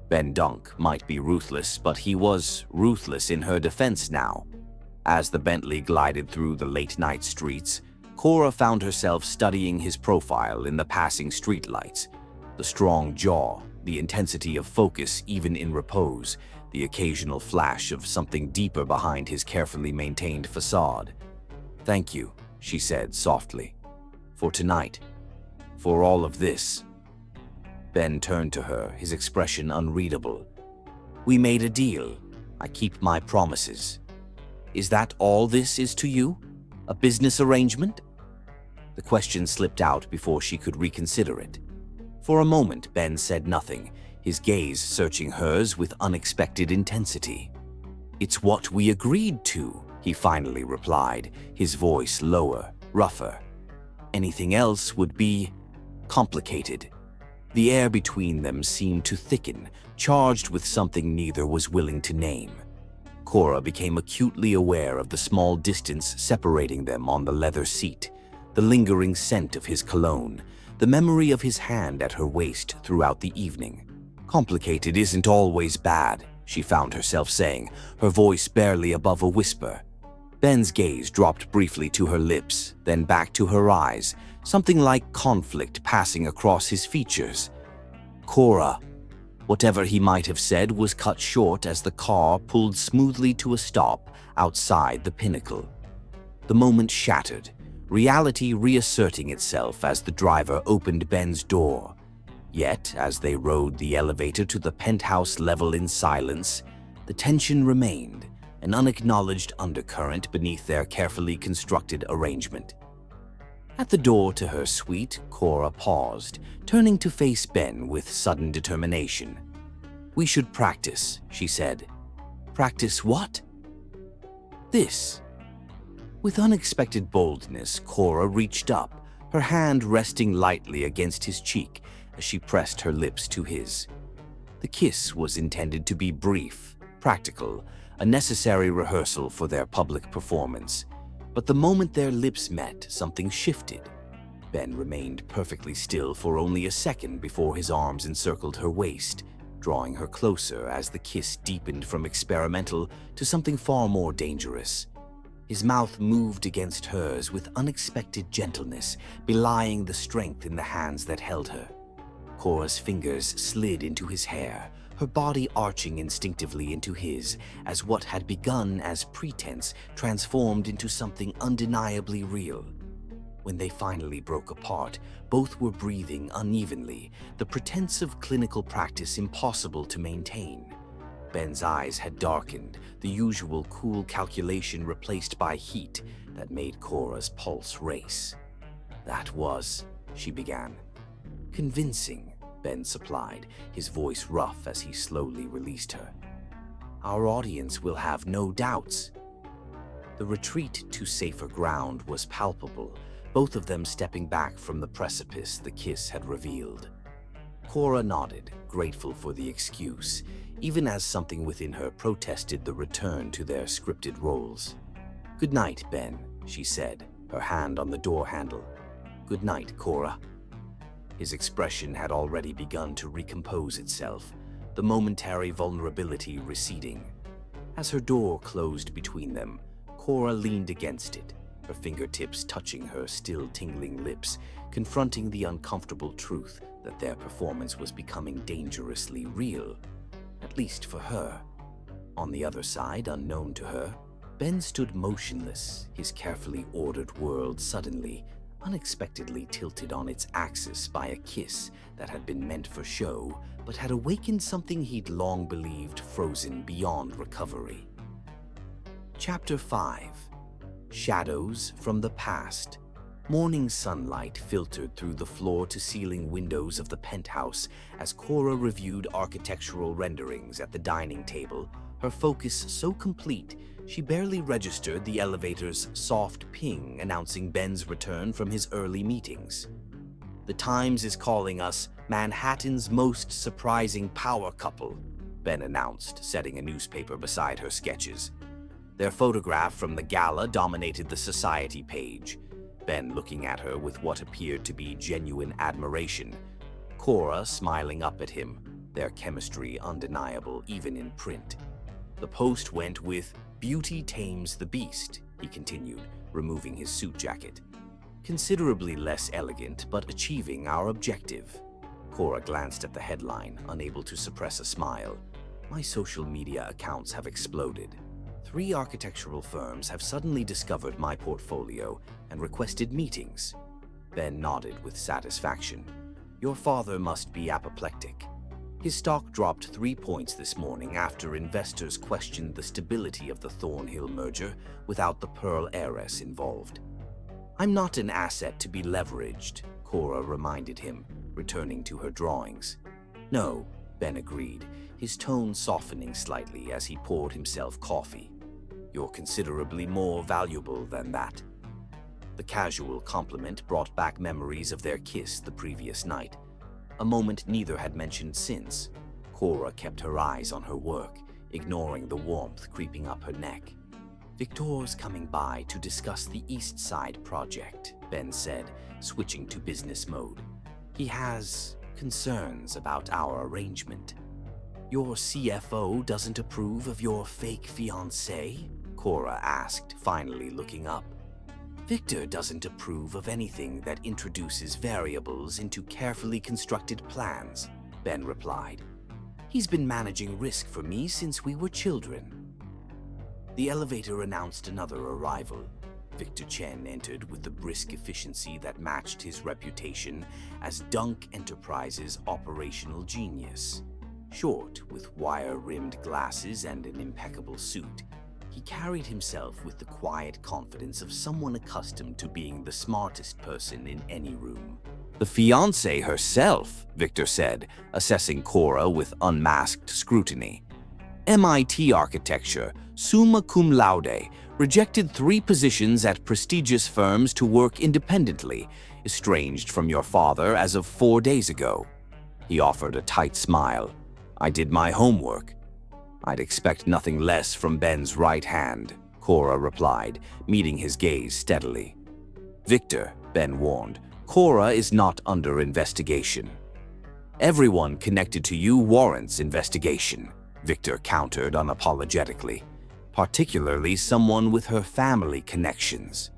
Ben Dunk might be ruthless, but he was ruthless in her defense now. As the Bentley glided through the late-night streets, Cora found herself studying his profile in the passing streetlights. The strong jaw, the intensity of focus even in repose, the occasional flash of something deeper behind his carefully maintained facade. "Thank you," she said softly, "for tonight, for all of this." Ben turned to her, his expression unreadable. "We made a deal. I keep my promises. Is that all this is to you? A business arrangement?" The question slipped out before she could reconsider it. For a moment, Ben said nothing, his gaze searching hers with unexpected intensity. "It's what we agreed to," he finally replied, his voice lower, rougher. "Anything else would be complicated." The air between them seemed to thicken, charged with something neither was willing to name. Cora became acutely aware of the small distance separating them on the leather seat, the lingering scent of his cologne, the memory of his hand at her waist throughout the evening. "Complicated isn't always bad," she found herself saying, her voice barely above a whisper. Ben's gaze dropped briefly to her lips, then back to her eyes, something like conflict passing across his features. "Cora." Whatever he might have said was cut short as the car pulled smoothly to a stop outside the Pinnacle. The moment shattered, reality reasserting itself as the driver opened Ben's door. Yet, as they rode the elevator to the penthouse level in silence, the tension remained, an unacknowledged undercurrent beneath their carefully constructed arrangement. At the door to her suite, Cora paused, turning to face Ben with sudden determination. "We should practice," she said. "Practice what?" "This." With unexpected boldness, Cora reached up, her hand resting lightly against his cheek as she pressed her lips to his. The kiss was intended to be brief, practical, a necessary rehearsal for their public performance. But the moment their lips met, something shifted. Ben remained perfectly still for only a second before his arms encircled her waist, drawing her closer as the kiss deepened from experimental to something far more dangerous. His mouth moved against hers with unexpected gentleness, belying the strength in the hands that held her. Cora's fingers slid into his hair, her body arching instinctively into his, as what had begun as pretense transformed into something undeniably real. When they finally broke apart, both were breathing unevenly, the pretense of clinical practice impossible to maintain. Ben's eyes had darkened, the usual cool calculation replaced by heat that made Cora's pulse race. "That was," she began. "Convincing," Ben supplied, his voice rough as he slowly released her. "Our audience will have no doubts." The retreat to safer ground was palpable, both of them stepping back from the precipice the kiss had revealed. Cora nodded, grateful for the excuse, even as something within her protested the return to their scripted roles. "Good night, Ben," she said, her hand on the door handle. "Good night, Cora." His expression had already begun to recompose itself, the momentary vulnerability receding. As her door closed between them, Cora leaned against it, her fingertips touching her still tingling lips, confronting the uncomfortable truth that their performance was becoming dangerously real, at least for her. On the other side, unknown to her, Ben stood motionless, his carefully ordered world suddenly, unexpectedly tilted on its axis by a kiss that had been meant for show, but had awakened something he'd long believed frozen beyond recovery. Chapter 5. Shadows from the Past. Morning sunlight filtered through the floor-to-ceiling windows of the penthouse as Cora reviewed architectural renderings at the dining table, her focus so complete she barely registered the elevator's soft ping announcing Ben's return from his early meetings. "The Times is calling us Manhattan's most surprising power couple," Ben announced, setting a newspaper beside her sketches. Their photograph from the gala dominated the society page, Ben looking at her with what appeared to be genuine admiration, Cora smiling up at him, their chemistry undeniable even in print. The post went with "Beauty tames the beast," he continued, removing his suit jacket. "Considerably less elegant, but achieving our objective." Cora glanced at the headline, unable to suppress a smile. "My social media accounts have exploded. 3 architectural firms have suddenly discovered my portfolio and requested meetings." Ben nodded with satisfaction. Your father must be apoplectic. His stock dropped 3 points this morning after investors questioned the stability of the Thornhill merger without the Pearl heiress involved. I'm not an asset to be leveraged, Cora reminded him, returning to her drawings. No, Ben agreed, his tone softening slightly as he poured himself coffee. You're considerably more valuable than that. The casual compliment brought back memories of their kiss the previous night, a moment neither had mentioned since. Cora kept her eyes on her work, ignoring the warmth creeping up her neck. Victor's coming by to discuss the East Side project, Ben said, switching to business mode. He has concerns about our arrangement. Your CFO doesn't approve of your fake fiancé? Cora asked, finally looking up. Victor doesn't approve of anything that introduces variables into carefully constructed plans, Ben replied. He's been managing risk for me since we were children. The elevator announced another arrival. Victor Chen entered with the brisk efficiency that matched his reputation as Dunk Enterprises' operational genius. Short, with wire-rimmed glasses and an impeccable suit, he carried himself with the quiet confidence of someone accustomed to being the smartest person in any room. The fiancée herself, Victor said, assessing Cora with unmasked scrutiny. MIT architecture, summa cum laude, rejected 3 positions at prestigious firms to work independently, estranged from your father as of 4 days ago. He offered a tight smile. I did my homework. I'd expect nothing less from Ben's right hand, Cora replied, meeting his gaze steadily. Victor, Ben warned, Cora is not under investigation. Everyone connected to you warrants investigation, Victor countered unapologetically, particularly someone with her family connections.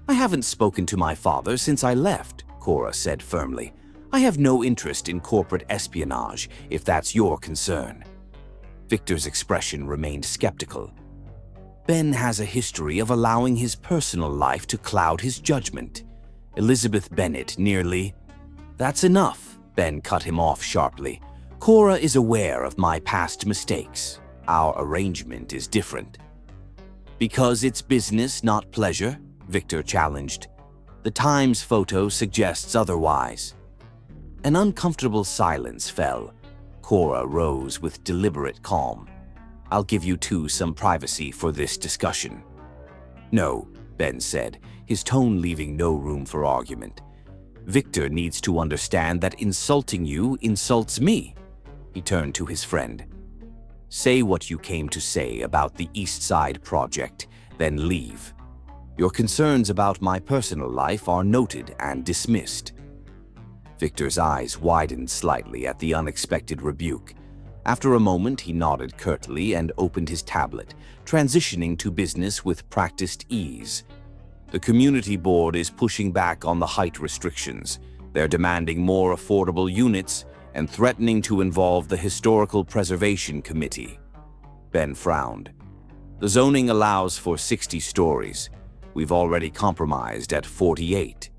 I haven't spoken to my father since I left, Cora said firmly. I have no interest in corporate espionage, if that's your concern. Victor's expression remained skeptical. Ben has a history of allowing his personal life to cloud his judgment. Elizabeth Bennet nearly... That's enough, Ben cut him off sharply. Cora is aware of my past mistakes. Our arrangement is different. Because it's business, not pleasure, Victor challenged. The Times photo suggests otherwise. An uncomfortable silence fell. Cora rose with deliberate calm. I'll give you two some privacy for this discussion. No, Ben said, his tone leaving no room for argument. Victor needs to understand that insulting you insults me. He turned to his friend. Say what you came to say about the East Side project, then leave. Your concerns about my personal life are noted and dismissed. Victor's eyes widened slightly at the unexpected rebuke. After a moment, he nodded curtly and opened his tablet, transitioning to business with practiced ease. The community board is pushing back on the height restrictions. They're demanding more affordable units and threatening to involve the Historical Preservation Committee. Ben frowned. The zoning allows for 60 stories. We've already compromised at 48.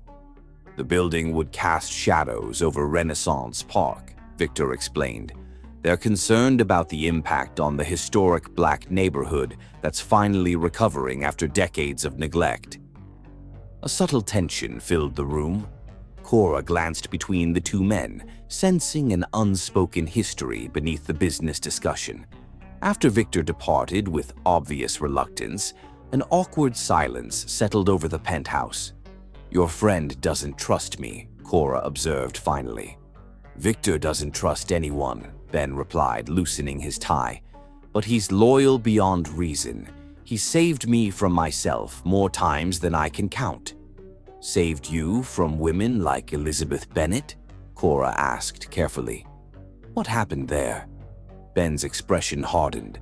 The building would cast shadows over Renaissance Park, Victor explained. They're concerned about the impact on the historic black neighborhood that's finally recovering after decades of neglect. A subtle tension filled the room. Cora glanced between the two men, sensing an unspoken history beneath the business discussion. After Victor departed with obvious reluctance, an awkward silence settled over the penthouse. Your friend doesn't trust me, Cora observed finally. Victor doesn't trust anyone, Ben replied, loosening his tie. But he's loyal beyond reason. He saved me from myself more times than I can count. Saved you from women like Elizabeth Bennet? Cora asked carefully. What happened there? Ben's expression hardened.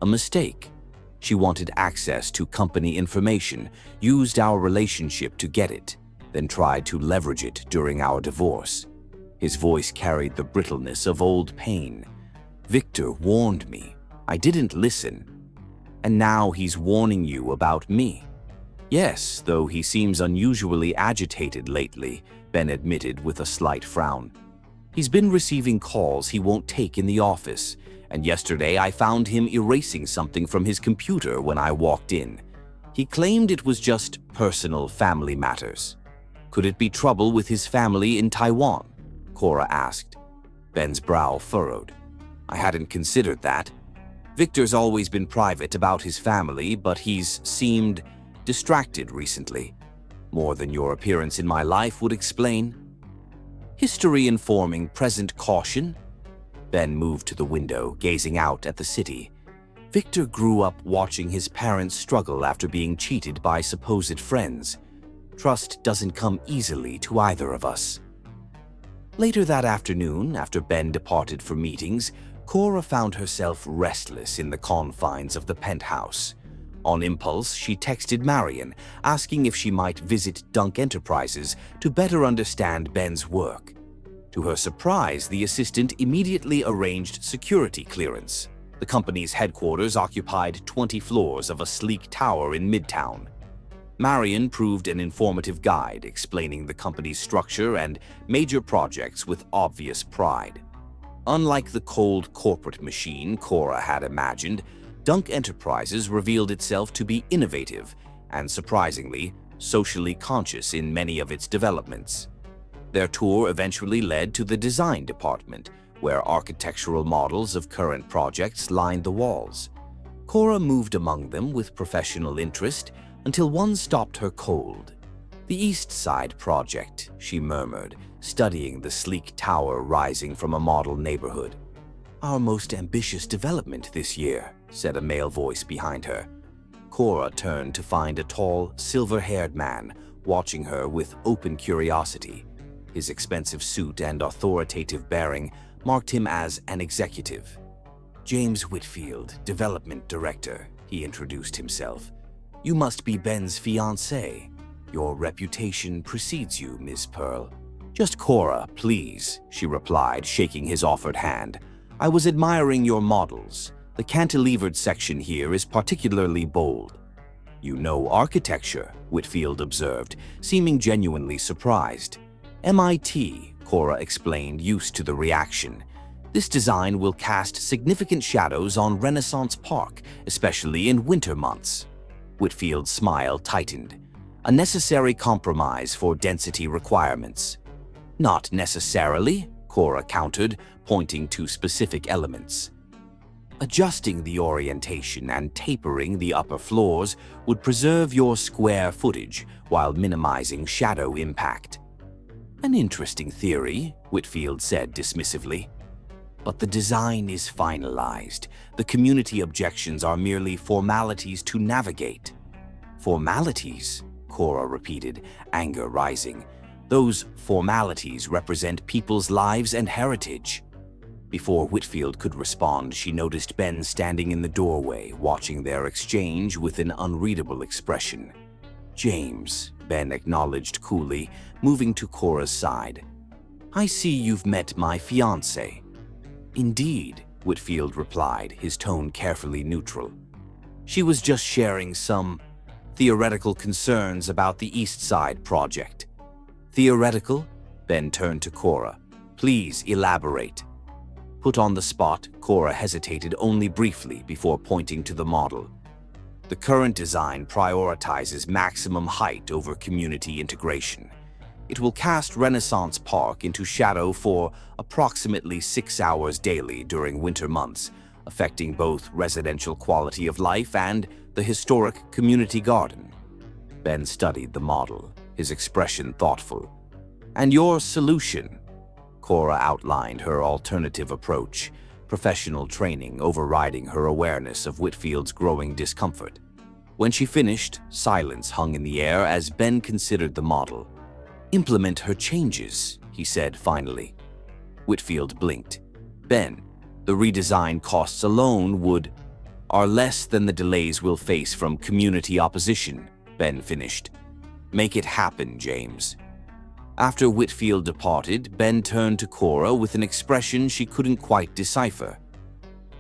A mistake. She wanted access to company information, used our relationship to get it, then tried to leverage it during our divorce. His voice carried the brittleness of old pain. Victor warned me. I didn't listen. And now he's warning you about me. Yes, though he seems unusually agitated lately, Ben admitted with a slight frown. He's been receiving calls he won't take in the office, and yesterday I found him erasing something from his computer when I walked in. He claimed it was just personal family matters. Could it be trouble with his family in Taiwan? Cora asked. Ben's brow furrowed. I hadn't considered that. Victor's always been private about his family, but he's seemed distracted recently. More than your appearance in my life would explain. History informing present caution? Ben moved to the window, gazing out at the city. Victor grew up watching his parents struggle after being cheated by supposed friends. Trust doesn't come easily to either of us. Later that afternoon, after Ben departed for meetings, Cora found herself restless in the confines of the penthouse. On impulse, she texted Marion, asking if she might visit Dunk Enterprises to better understand Ben's work. To her surprise, the assistant immediately arranged security clearance. The company's headquarters occupied 20 floors of a sleek tower in Midtown. Marion proved an informative guide, explaining the company's structure and major projects with obvious pride. Unlike the cold corporate machine Cora had imagined, Dunk Enterprises revealed itself to be innovative and, surprisingly, socially conscious in many of its developments. Their tour eventually led to the design department, where architectural models of current projects lined the walls. Cora moved among them with professional interest until one stopped her cold. The East Side Project, she murmured, studying the sleek tower rising from a model neighborhood. Our most ambitious development this year, said a male voice behind her. Cora turned to find a tall, silver-haired man watching her with open curiosity. His expensive suit and authoritative bearing marked him as an executive. James Whitfield, Development Director, he introduced himself. You must be Ben's fiancée. Your reputation precedes you, Miss Pearl. Just Cora, please, she replied, shaking his offered hand. I was admiring your models. The cantilevered section here is particularly bold. You know architecture, Whitfield observed, seeming genuinely surprised. MIT, Cora explained, used to the reaction. This design will cast significant shadows on Renaissance Park, especially in winter months. Whitfield's smile tightened. A necessary compromise for density requirements. Not necessarily, Cora countered, pointing to specific elements. Adjusting the orientation and tapering the upper floors would preserve your square footage while minimizing shadow impact. An interesting theory, Whitfield said dismissively. But the design is finalized. The community objections are merely formalities to navigate. Formalities? Cora repeated, anger rising. Those formalities represent people's lives and heritage. Before Whitfield could respond, she noticed Ben standing in the doorway, watching their exchange with an unreadable expression. James, Ben acknowledged coolly, moving to Cora's side. I see you've met my fiancée. Indeed, Whitfield replied, his tone carefully neutral. She was just sharing some theoretical concerns about the East Side project. Theoretical? Ben turned to Cora. Please elaborate. Put on the spot, Cora hesitated only briefly before pointing to the model. The current design prioritizes maximum height over community integration. It will cast Renaissance Park into shadow for approximately 6 hours daily during winter months, affecting both residential quality of life and the historic community garden. Ben studied the model, his expression thoughtful. And your solution? Cora outlined her alternative approach, professional training overriding her awareness of Whitfield's growing discomfort. When she finished, silence hung in the air as Ben considered the model. Implement her changes, he said finally. Whitfield blinked. Ben, the redesign costs alone are less than the delays we'll face from community opposition, Ben finished. Make it happen, James. After Whitfield departed, Ben turned to Cora with an expression she couldn't quite decipher.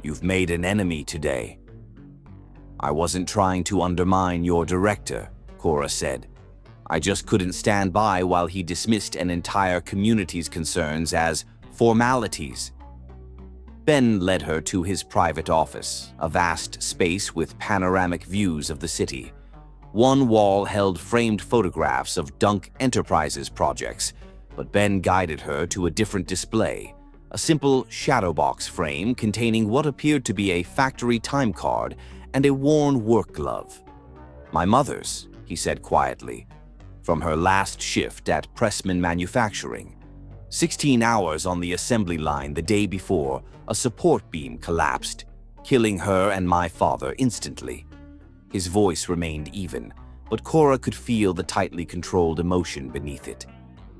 You've made an enemy today. I wasn't trying to undermine your director, Cora said. I just couldn't stand by while he dismissed an entire community's concerns as Formalities. Ben led her to his private office, a vast space with panoramic views of the city. One wall held framed photographs of Dunk Enterprises projects, but Ben guided her to a different display, a simple shadow box frame containing what appeared to be a factory time card and a worn work glove. "My mother's," he said quietly, "from her last shift at Pressman Manufacturing. 16 hours on the assembly line the day before, a support beam collapsed, killing her and my father instantly." His voice remained even, but Cora could feel the tightly controlled emotion beneath it.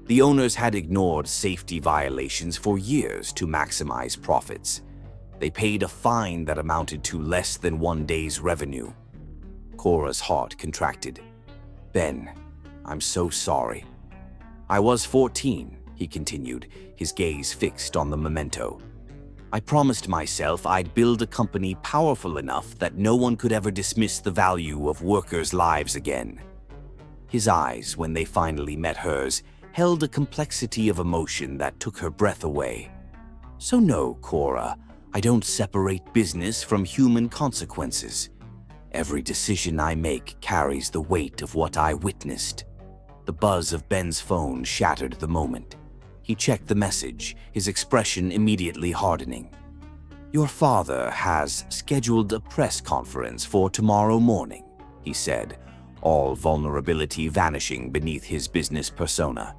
The owners had ignored safety violations for years to maximize profits. They paid a fine that amounted to less than one day's revenue. Cora's heart contracted. "Ben, I'm so sorry." "I was 14, he continued, his gaze fixed on the memento. "I promised myself I'd build a company powerful enough that no one could ever dismiss the value of workers' lives again." His eyes, when they finally met hers, held a complexity of emotion that took her breath away. "So no, Cora, I don't separate business from human consequences. Every decision I make carries the weight of what I witnessed." The buzz of Ben's phone shattered the moment. He checked the message, his expression immediately hardening. "Your father has scheduled a press conference for tomorrow morning," he said, all vulnerability vanishing beneath his business persona.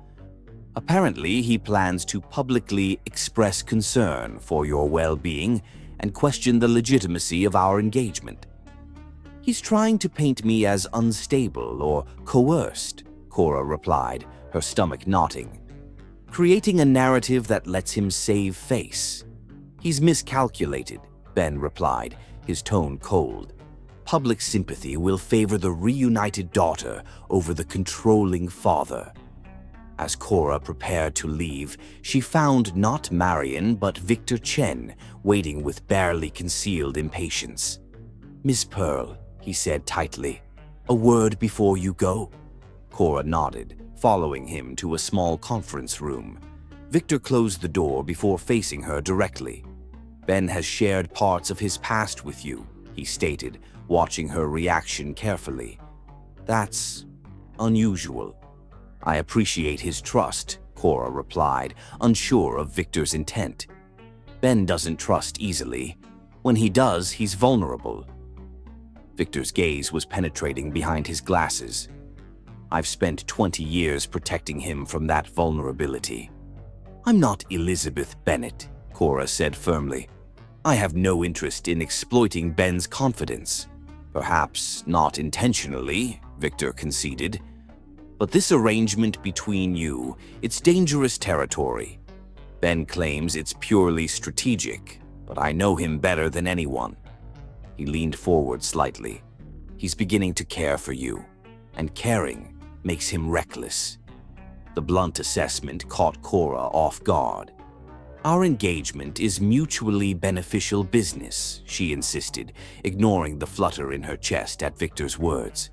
"Apparently, he plans to publicly express concern for your well-being and question the legitimacy of our engagement." "He's trying to paint me as unstable or coerced," Cora replied, her stomach knotting. "Creating a narrative that lets him save face." "He's miscalculated," Ben replied, his tone cold. "Public sympathy will favor the reunited daughter over the controlling father." As Cora prepared to leave, she found not Marion but Victor Chen waiting with barely concealed impatience. "Miss Pearl," he said tightly, "a word before you go?" Cora nodded, following him to a small conference room. Victor closed the door before facing her directly. "Ben has shared parts of his past with you," he stated, watching her reaction carefully. "That's unusual." "I appreciate his trust," Cora replied, unsure of Victor's intent. "Ben doesn't trust easily. When he does, he's vulnerable." Victor's gaze was penetrating behind his glasses. "I've spent 20 years protecting him from that vulnerability." "I'm not Elizabeth Bennet," Cora said firmly. "I have no interest in exploiting Ben's confidence." "Perhaps not intentionally," Victor conceded. "But this arrangement between you, it's dangerous territory. Ben claims it's purely strategic, but I know him better than anyone." He leaned forward slightly. "He's beginning to care for you, and caring makes him reckless." The blunt assessment caught Cora off guard. "Our engagement is mutually beneficial business," she insisted, ignoring the flutter in her chest at Victor's words.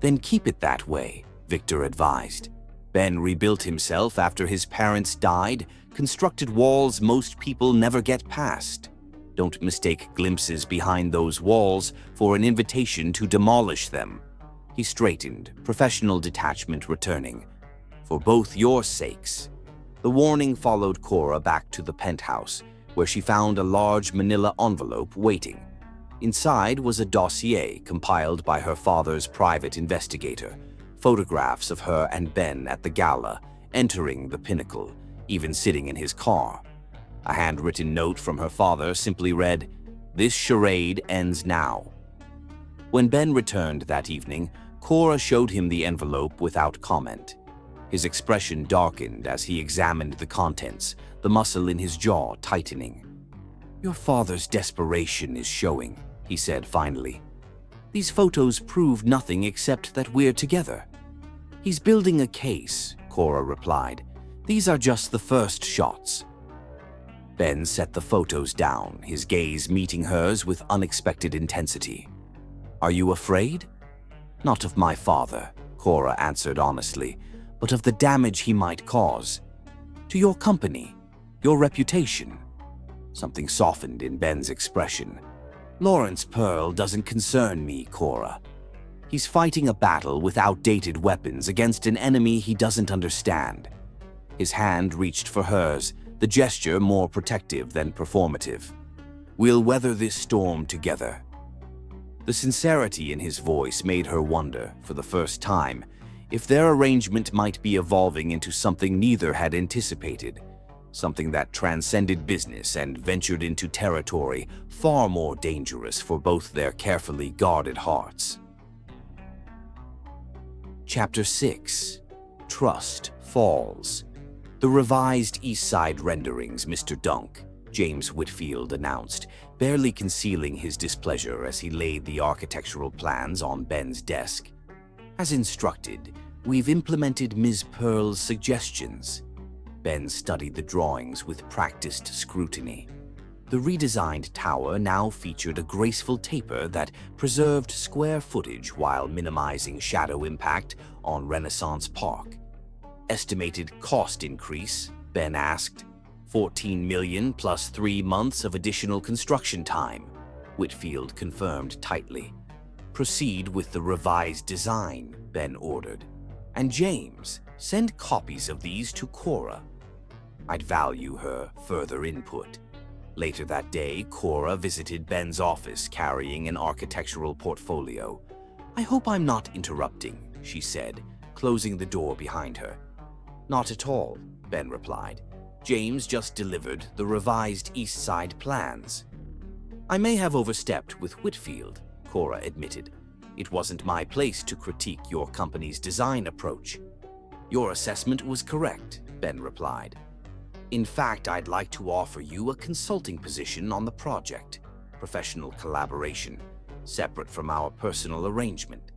"Then keep it that way," Victor advised. "Ben rebuilt himself after his parents died, constructed walls most people never get past. Don't mistake glimpses behind those walls for an invitation to demolish them." He straightened, professional detachment returning. "For both your sakes." The warning followed Cora back to the penthouse, where she found a large manila envelope waiting. Inside was a dossier compiled by her father's private investigator, photographs of her and Ben at the gala, entering the Pinnacle, even sitting in his car. A handwritten note from her father simply read, "This charade ends now." When Ben returned that evening, Cora showed him the envelope without comment. His expression darkened as he examined the contents, the muscle in his jaw tightening. "Your father's desperation is showing," he said finally. "These photos prove nothing except that we're together." "He's building a case," Cora replied. "These are just the first shots." Ben set the photos down, his gaze meeting hers with unexpected intensity. "Are you afraid?" "Not of my father," Cora answered honestly, "but of the damage he might cause. To your company, Your reputation. Something softened in Ben's expression. Lawrence Pearl doesn't concern me, Cora. He's fighting a battle with outdated weapons against an enemy he doesn't understand. His hand reached for hers, the gesture more protective than performative. We'll weather this storm together. The sincerity in his voice made her wonder, for the first time, if their arrangement might be evolving into something neither had anticipated, something that transcended business and ventured into territory far more dangerous for both their carefully guarded hearts. Chapter 6. Trust Falls. The revised East Side renderings, Mr. Dunk, James Whitfield announced, barely concealing his displeasure as he laid the architectural plans on Ben's desk. As instructed, we've implemented Ms. Pearl's suggestions. Ben studied the drawings with practiced scrutiny. The redesigned tower now featured a graceful taper that preserved square footage while minimizing shadow impact on Renaissance Park. Estimated cost increase, Ben asked. $14 million plus 3 months of additional construction time, Whitfield confirmed tightly. Proceed with the revised design, Ben ordered. And James, send copies of these to Cora. I'd value her further input. Later that day, Cora visited Ben's office carrying an architectural portfolio. I hope I'm not interrupting, she said, closing the door behind her. Not at all, Ben replied. James just delivered the revised East Side plans. I may have overstepped with Whitfield, Cora admitted. It wasn't my place to critique your company's design approach. Your assessment was correct, Ben replied. In fact, I'd like to offer you a consulting position on the project, professional collaboration, separate from our personal arrangement.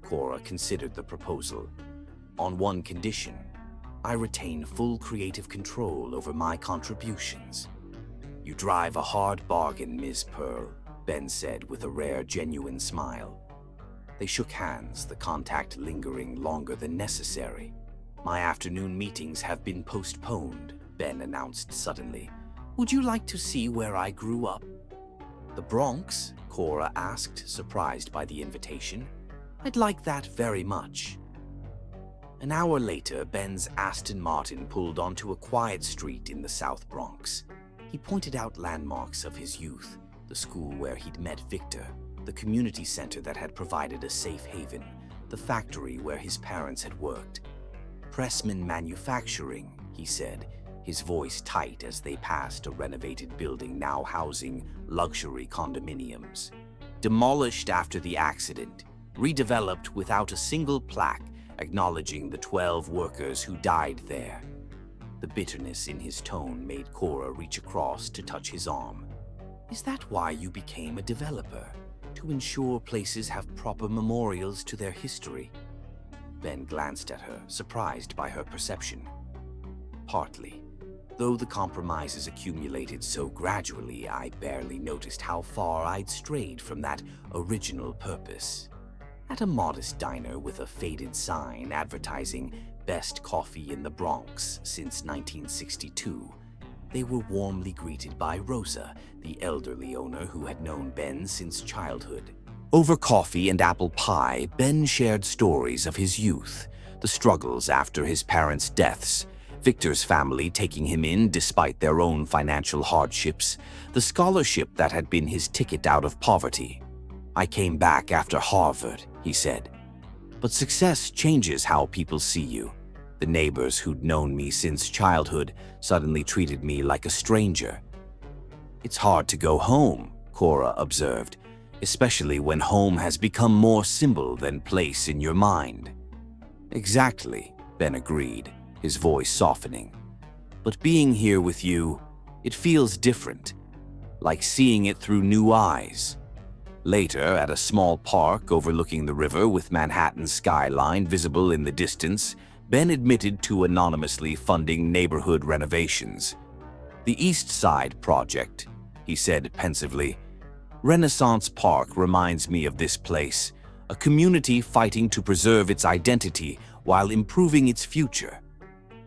Cora considered the proposal. On one condition, I retain full creative control over my contributions. You drive a hard bargain, Ms. Pearl, Ben said with a rare, genuine smile. They shook hands, the contact lingering longer than necessary. My afternoon meetings have been postponed, Ben announced suddenly. Would you like to see where I grew up? The Bronx? Cora asked, surprised by the invitation. I'd like that very much. An hour later, Ben's Aston Martin pulled onto a quiet street in the South Bronx. He pointed out landmarks of his youth, the school where he'd met Victor, the community center that had provided a safe haven, the factory where his parents had worked. Pressman Manufacturing, he said, his voice tight as they passed a renovated building now housing luxury condominiums. Demolished after the accident, redeveloped without a single plaque acknowledging the 12 workers who died there. The bitterness in his tone made Cora reach across to touch his arm. Is that why you became a developer? To ensure places have proper memorials to their history? Ben glanced at her, surprised by her perception. Partly. Though the compromises accumulated so gradually, I barely noticed how far I'd strayed from that original purpose. At a modest diner with a faded sign advertising best coffee in the Bronx since 1962, they were warmly greeted by Rosa, the elderly owner who had known Ben since childhood. Over coffee and apple pie, Ben shared stories of his youth, the struggles after his parents' deaths, Victor's family taking him in despite their own financial hardships, the scholarship that had been his ticket out of poverty. I came back after Harvard, he said. But success changes how people see you. The neighbors who'd known me since childhood suddenly treated me like a stranger. It's hard to go home, Cora observed, especially when home has become more symbol than place in your mind. Exactly, Ben agreed, his voice softening. But being here with you, it feels different, like seeing it through new eyes. Later, at a small park overlooking the river with Manhattan's skyline visible in the distance, Ben admitted to anonymously funding neighborhood renovations. The East Side project, he said pensively. Renaissance Park reminds me of this place, a community fighting to preserve its identity while improving its future.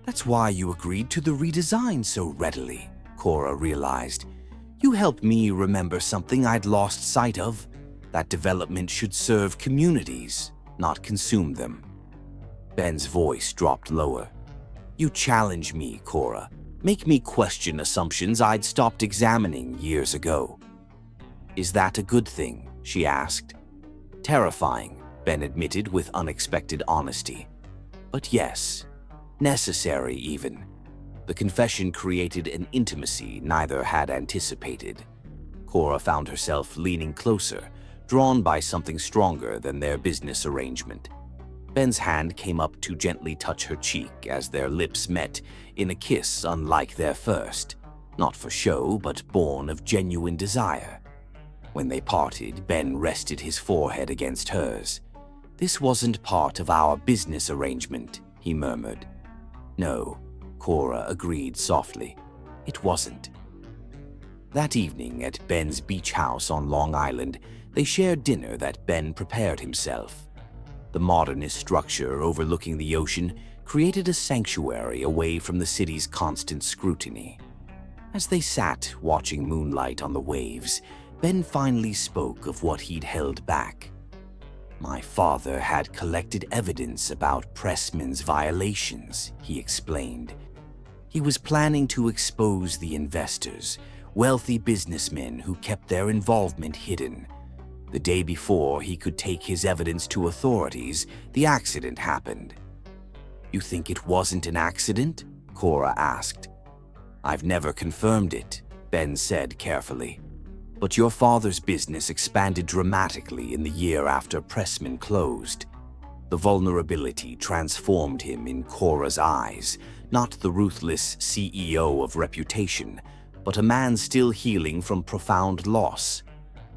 That's why you agreed to the redesign so readily, Cora realized. You helped me remember something I'd lost sight of. That development should serve communities, not consume them. Ben's voice dropped lower. You challenge me, Cora. Make me question assumptions I'd stopped examining years ago. Is that a good thing? She asked. Terrifying, Ben admitted with unexpected honesty. But yes, necessary even. The confession created an intimacy neither had anticipated. Cora found herself leaning closer, drawn by something stronger than their business arrangement. Ben's hand came up to gently touch her cheek as their lips met in a kiss unlike their first, not for show but born of genuine desire. When they parted, Ben rested his forehead against hers. This wasn't part of our business arrangement, he murmured. No, Cora agreed softly. It wasn't. That evening at Ben's beach house on Long Island, they shared dinner that Ben prepared himself. The modernist structure overlooking the ocean created a sanctuary away from the city's constant scrutiny. As they sat watching moonlight on the waves, Ben finally spoke of what he'd held back. My father had collected evidence about Pressman's violations, he explained. He was planning to expose the investors, wealthy businessmen who kept their involvement hidden. The day before he could take his evidence to authorities, the accident happened. You think it wasn't an accident? Cora asked. I've never confirmed it, Ben said carefully. But your father's business expanded dramatically in the year after Pressman closed. The vulnerability transformed him in Cora's eyes, not the ruthless CEO of reputation, but a man still healing from profound loss.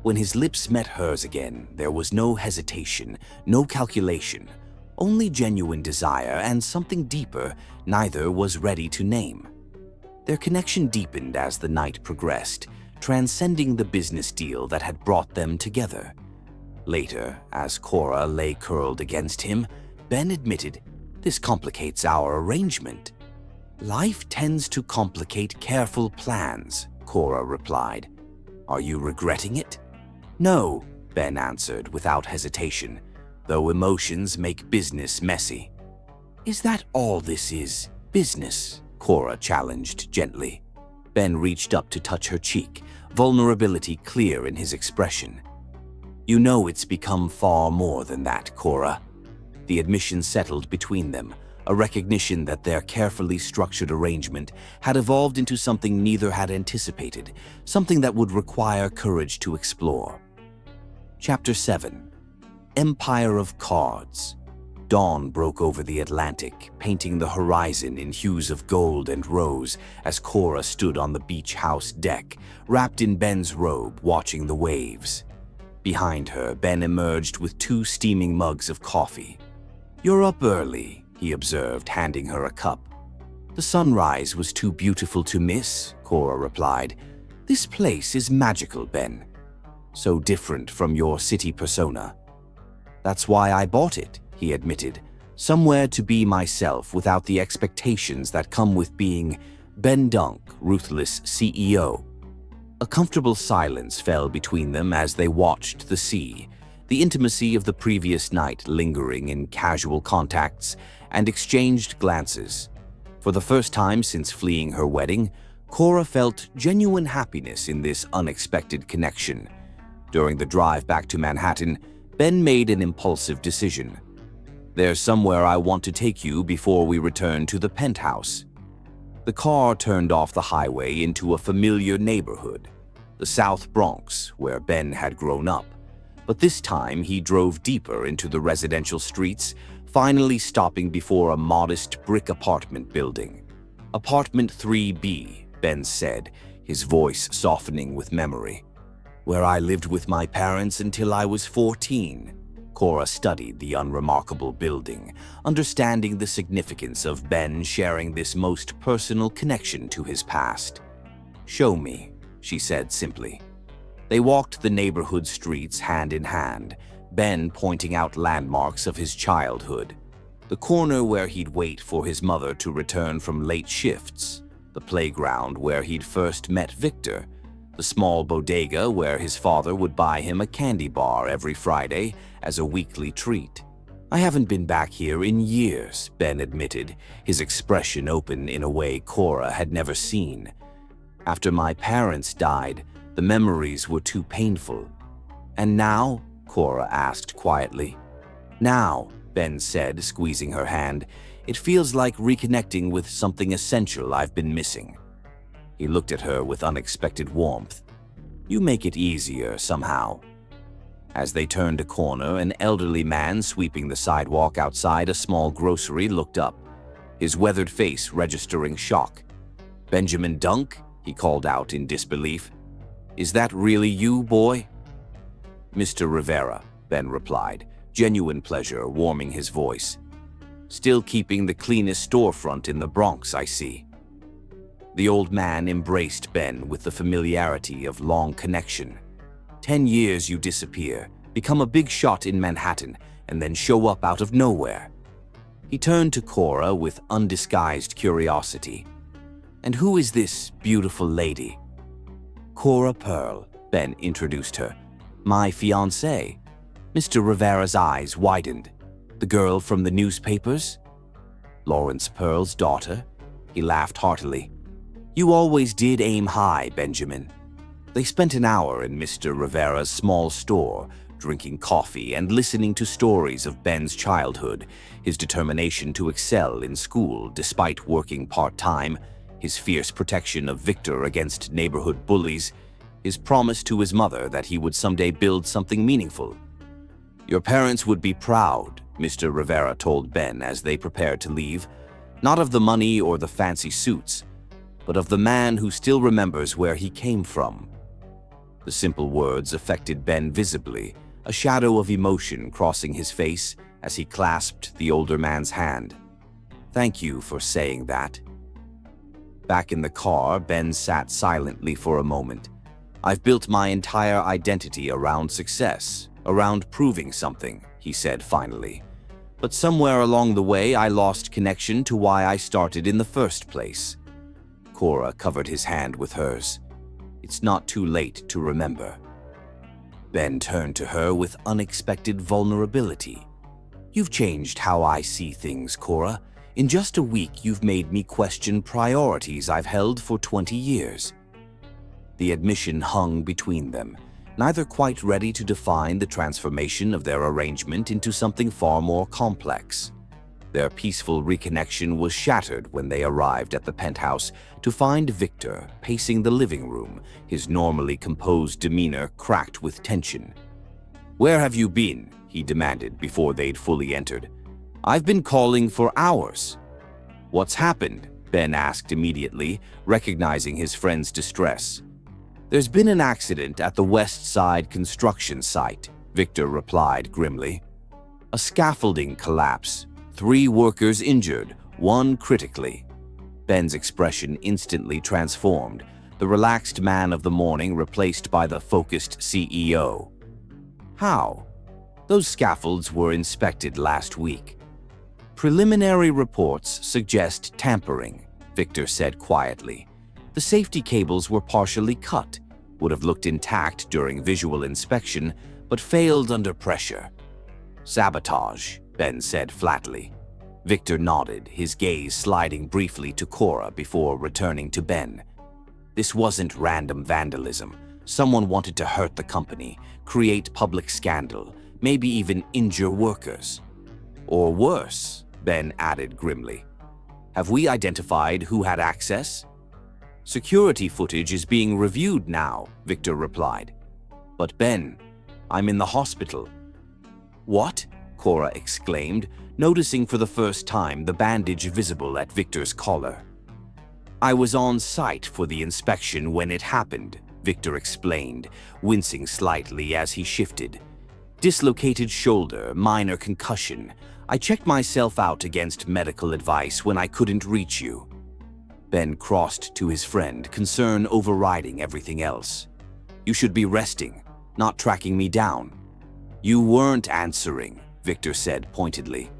When his lips met hers again, there was no hesitation, no calculation, only genuine desire and something deeper neither was ready to name. Their connection deepened as the night progressed, transcending the business deal that had brought them together. Later, as Cora lay curled against him, Ben admitted, "This complicates our arrangement." "Life tends to complicate careful plans," Cora replied. "Are you regretting it?" "No," Ben answered without hesitation, though emotions make business messy. "Is that all this is? Business?" Cora challenged gently. Ben reached up to touch her cheek, vulnerability clear in his expression. "You know it's become far more than that, Cora." The admission settled between them, a recognition that their carefully structured arrangement had evolved into something neither had anticipated, something that would require courage to explore. Chapter 7. Empire of Cards. Dawn broke over the Atlantic, painting the horizon in hues of gold and rose as Cora stood on the beach house deck, wrapped in Ben's robe, watching the waves. Behind her, Ben emerged with 2 steaming mugs of coffee. "You're up early," he observed, handing her a cup. "The sunrise was too beautiful to miss," Cora replied. "This place is magical, Ben. So different from your city persona." "That's why I bought it," he admitted. "Somewhere to be myself without the expectations that come with being Ben Dunk, ruthless CEO." A comfortable silence fell between them as they watched the sea, the intimacy of the previous night lingering in casual contacts and exchanged glances. For the first time since fleeing her wedding, Cora felt genuine happiness in this unexpected connection. During the drive back to Manhattan, Ben made an impulsive decision. "There's somewhere I want to take you before we return to the penthouse." The car turned off the highway into a familiar neighborhood, the South Bronx, where Ben had grown up. But this time he drove deeper into the residential streets, finally stopping before a modest brick apartment building. "Apartment 3B, Ben said, his voice softening with memory. "Where I lived with my parents until I was 14. Cora studied the unremarkable building, understanding the significance of Ben sharing this most personal connection to his past. "Show me," she said simply. They walked the neighborhood streets hand in hand, Ben pointing out landmarks of his childhood. The corner where he'd wait for his mother to return from late shifts, the playground where he'd first met Victor, the small bodega where his father would buy him a candy bar every Friday as a weekly treat. I haven't been back here in years, Ben admitted, his expression open in a way Cora had never seen. After my parents died, the memories were too painful. And now? Cora asked quietly. Now, Ben said, squeezing her hand, it feels like reconnecting with something essential I've been missing. He looked at her with unexpected warmth. You make it easier somehow. As they turned a corner, an elderly man sweeping the sidewalk outside a small grocery looked up, his weathered face registering shock. Benjamin Dunk? He called out in disbelief. Is that really you, boy? Mr. Rivera, Ben replied, genuine pleasure warming his voice. Still keeping the cleanest storefront in the Bronx, I see. The old man embraced Ben with the familiarity of long connection. 10 years you disappear, become a big shot in Manhattan, and then show up out of nowhere. He turned to Cora with undisguised curiosity. And who is this beautiful lady? Cora Pearl, Ben introduced her. My fiancée. Mr. Rivera's eyes widened. The girl from the newspapers? Lawrence Pearl's daughter? He laughed heartily. You always did aim high, Benjamin. They spent an hour in Mr. Rivera's small store, drinking coffee and listening to stories of Ben's childhood, his determination to excel in school despite working part-time, his fierce protection of Victor against neighborhood bullies, his promise to his mother that he would someday build something meaningful. Your parents would be proud, Mr. Rivera told Ben as they prepared to leave, not of the money or the fancy suits, but of the man who still remembers where he came from. The simple words affected Ben visibly, a shadow of emotion crossing his face as he clasped the older man's hand. Thank you for saying that. Back in the car, Ben sat silently for a moment. I've built my entire identity around success, around proving something, he said finally. But somewhere along the way, I lost connection to why I started in the first place. Cora covered his hand with hers. It's not too late to remember. Ben turned to her with unexpected vulnerability. You've changed how I see things, Cora. In just a week, you've made me question priorities I've held for 20 years. The admission hung between them, neither quite ready to define the transformation of their arrangement into something far more complex. Their peaceful reconnection was shattered when they arrived at the penthouse to find Victor pacing the living room, his normally composed demeanor cracked with tension. Where have you been? He demanded before they'd fully entered. I've been calling for hours. What's happened? Ben asked immediately, recognizing his friend's distress. There's been an accident at the West Side construction site, Victor replied grimly. A scaffolding collapse. 3 workers injured, 1 critically. Ben's expression instantly transformed, the relaxed man of the morning replaced by the focused CEO. How? Those scaffolds were inspected last week. Preliminary reports suggest tampering, Victor said quietly. The safety cables were partially cut, would have looked intact during visual inspection, but failed under pressure. Sabotage, Ben said flatly. Victor nodded, his gaze sliding briefly to Cora before returning to Ben. This wasn't random vandalism. Someone wanted to hurt the company, create public scandal, maybe even injure workers. Or worse, Ben added grimly. Have we identified who had access? Security footage is being reviewed now, Victor replied. But Ben, I'm in the hospital. What? Cora exclaimed, noticing for the first time the bandage visible at Victor's collar. I was on site for the inspection when it happened, Victor explained, wincing slightly as he shifted. Dislocated shoulder, minor concussion. I checked myself out against medical advice when I couldn't reach you. Ben crossed to his friend, concern overriding everything else. You should be resting, not tracking me down. You weren't answering, Victor said pointedly.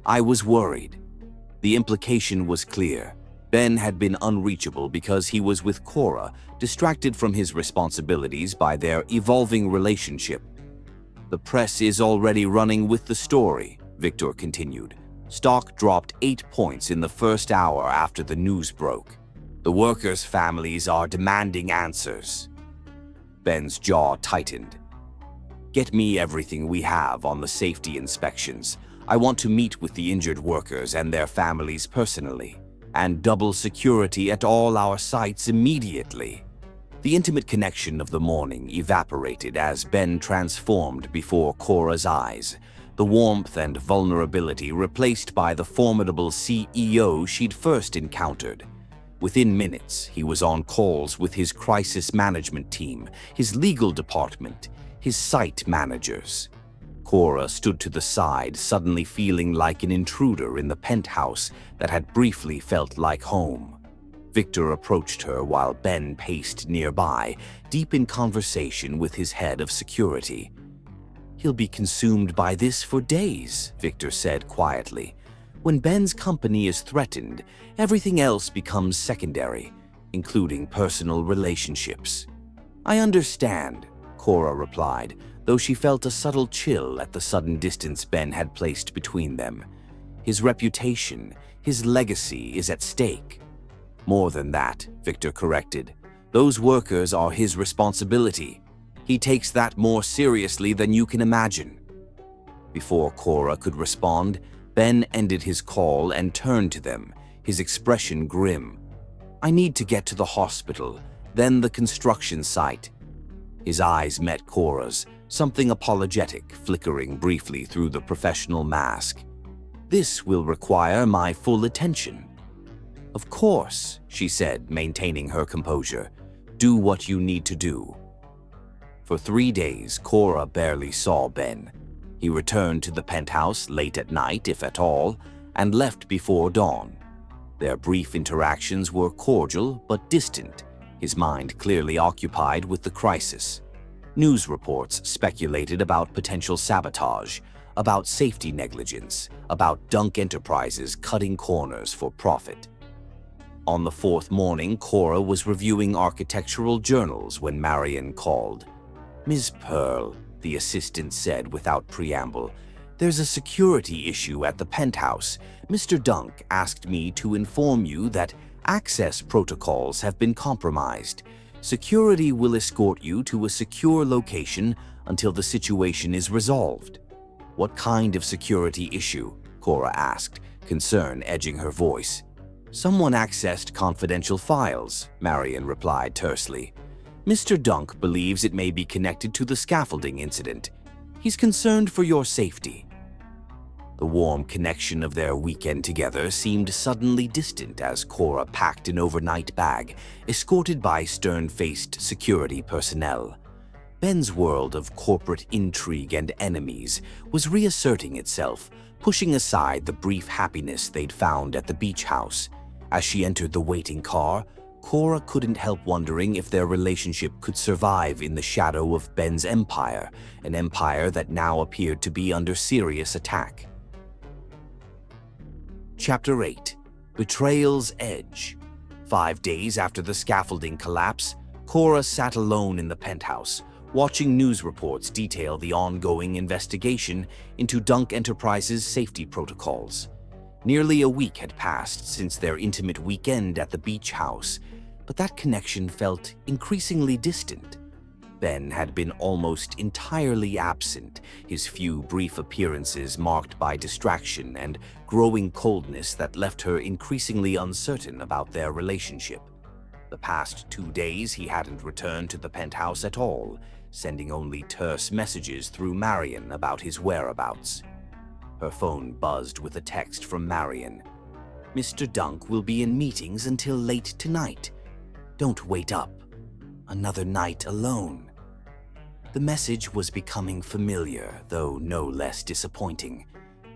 I was worried. The implication was clear. Ben had been unreachable because he was with Cora, distracted from his responsibilities by their evolving relationship. The press is already running with the story, Victor continued. Stock dropped 8 points in the first hour after the news broke. The workers' families are demanding answers. Ben's jaw tightened. Get me everything we have on the safety inspections. I want to meet with the injured workers and their families personally, and double security at all our sites immediately. The intimate connection of the morning evaporated as Ben transformed before Cora's eyes, the warmth and vulnerability replaced by the formidable CEO she'd first encountered. Within minutes, he was on calls with his crisis management team, his legal department, his site managers. Cora stood to the side, suddenly feeling like an intruder in the penthouse that had briefly felt like home. Victor approached her while Ben paced nearby, deep in conversation with his head of security. He'll be consumed by this for days, Victor said quietly. When Ben's company is threatened, everything else becomes secondary, including personal relationships. I understand, Cora replied, though she felt a subtle chill at the sudden distance Ben had placed between them. His reputation, his legacy is at stake. More than that, Victor corrected. Those workers are his responsibility. He takes that more seriously than you can imagine. Before Cora could respond, Ben ended his call and turned to them, his expression grim. I need to get to the hospital, then the construction site. His eyes met Cora's, something apologetic flickering briefly through the professional mask. This will require my full attention. Of course, she said, maintaining her composure. Do what you need to do. For 3 days, Cora barely saw Ben. He returned to the penthouse late at night, if at all, and left before dawn. Their brief interactions were cordial but distant, his mind clearly occupied with the crisis. News reports speculated about potential sabotage, about safety negligence, about Dunk Enterprises cutting corners for profit. On the 4th morning, Cora was reviewing architectural journals when Marion called. Ms. Pearl, the assistant said without preamble, there's a security issue at the penthouse. Mr. Dunk asked me to inform you that access protocols have been compromised. Security will escort you to a secure location until the situation is resolved. What kind of security issue? Cora asked, concern edging her voice. Someone accessed confidential files, Marion replied tersely. Mr. Dunk believes it may be connected to the scaffolding incident. He's concerned for your safety. The warm connection of their weekend together seemed suddenly distant as Cora packed an overnight bag, escorted by stern-faced security personnel. Ben's world of corporate intrigue and enemies was reasserting itself, pushing aside the brief happiness they'd found at the beach house. As she entered the waiting car, Cora couldn't help wondering if their relationship could survive in the shadow of Ben's empire, an empire that now appeared to be under serious attack. Chapter 8. Betrayal's Edge. 5 days after the scaffolding collapse, Cora sat alone in the penthouse, watching news reports detail the ongoing investigation into Dunk Enterprises' safety protocols. Nearly a week had passed since their intimate weekend at the beach house, but that connection felt increasingly distant. Ben had been almost entirely absent, his few brief appearances marked by distraction and growing coldness that left her increasingly uncertain about their relationship. The past 2 days he hadn't returned to the penthouse at all, sending only terse messages through Marion about his whereabouts. Her phone buzzed with a text from Marion. Mr. Dunk will be in meetings until late tonight. Don't wait up. Another night alone. The message was becoming familiar, though no less disappointing.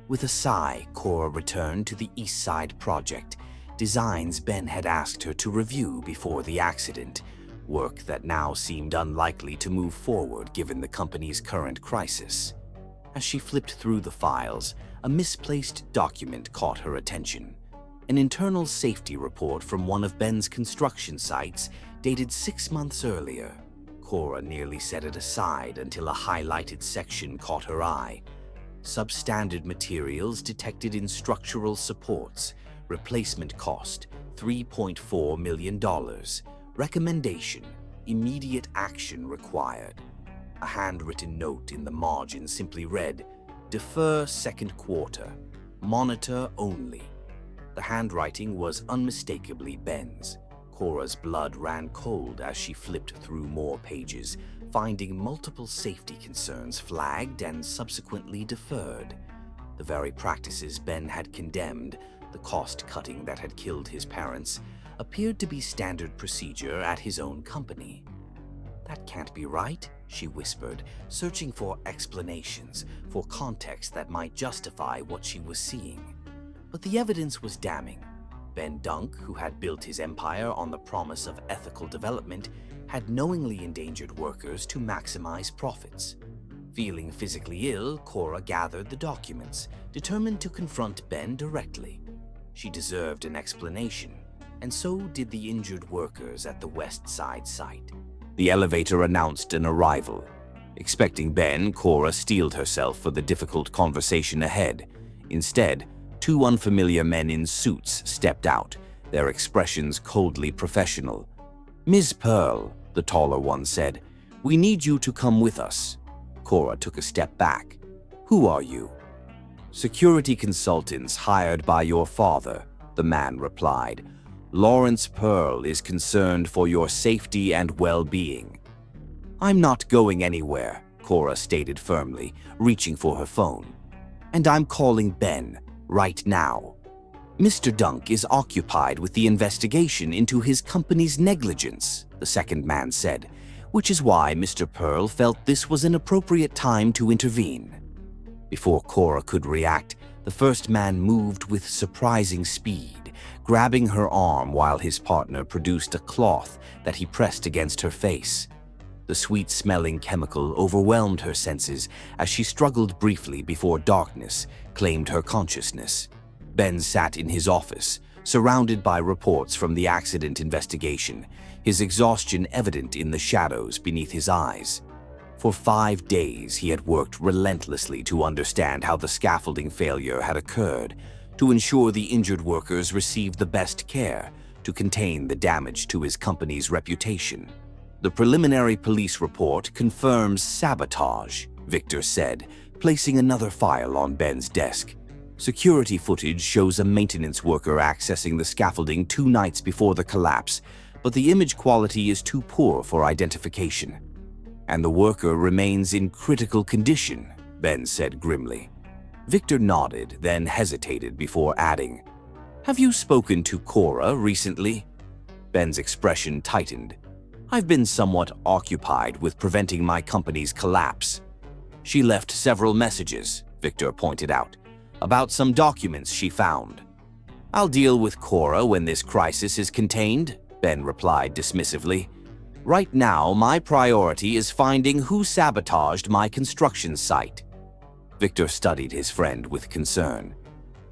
With a sigh, Cora returned to the East Side project, designs Ben had asked her to review before the accident, work that now seemed unlikely to move forward given the company's current crisis. As she flipped through the files, a misplaced document caught her attention. An internal safety report from one of Ben's construction sites dated 6 months earlier. Cora nearly set it aside until a highlighted section caught her eye. Substandard materials detected in structural supports. Replacement cost, $3.4 million. Recommendation, immediate action required. A handwritten note in the margin simply read, "Defer second quarter. Monitor only." The handwriting was unmistakably Ben's. Cora's blood ran cold as she flipped through more pages, finding multiple safety concerns flagged and subsequently deferred. The very practices Ben had condemned, the cost-cutting that had killed his parents, appeared to be standard procedure at his own company. "That can't be right," she whispered, searching for explanations, for context that might justify what she was seeing. But the evidence was damning. Ben Dunk, who had built his empire on the promise of ethical development, had knowingly endangered workers to maximize profits. Feeling physically ill, Cora gathered the documents, determined to confront Ben directly. She deserved an explanation, and so did the injured workers at the West Side site. The elevator announced an arrival. Expecting Ben, Cora steeled herself for the difficult conversation ahead. Instead, 2 unfamiliar men in suits stepped out, their expressions coldly professional. "Ms. Pearl," the taller one said, "we need you to come with us." Cora took a step back. "Who are you?" "Security consultants hired by your father," the man replied. "Lawrence Pearl is concerned for your safety and well-being." "I'm not going anywhere," Cora stated firmly, reaching for her phone. "And I'm calling Ben, right now. Mr. Dunk is occupied with the investigation into his company's negligence," the second man said, "which is why Mr. Pearl felt this was an appropriate time to intervene." Before Cora could react, the first man moved with surprising speed, grabbing her arm while his partner produced a cloth that he pressed against her face. The sweet-smelling chemical overwhelmed her senses as she struggled briefly before darkness claimed her consciousness. Ben sat in his office, surrounded by reports from the accident investigation, his exhaustion evident in the shadows beneath his eyes. For 5 days, he had worked relentlessly to understand how the scaffolding failure had occurred, to ensure the injured workers received the best care, to contain the damage to his company's reputation. "The preliminary police report confirms sabotage," Victor said, placing another file on Ben's desk. "Security footage shows a maintenance worker accessing the scaffolding 2 nights before the collapse, but the image quality is too poor for identification. And the worker remains in critical condition," Ben said grimly. Victor nodded, then hesitated before adding, "Have you spoken to Cora recently?" Ben's expression tightened. "I've been somewhat occupied with preventing my company's collapse." "She left several messages," Victor pointed out, "about some documents she found." "I'll deal with Cora when this crisis is contained," Ben replied dismissively. "Right now, my priority is finding who sabotaged my construction site." Victor studied his friend with concern.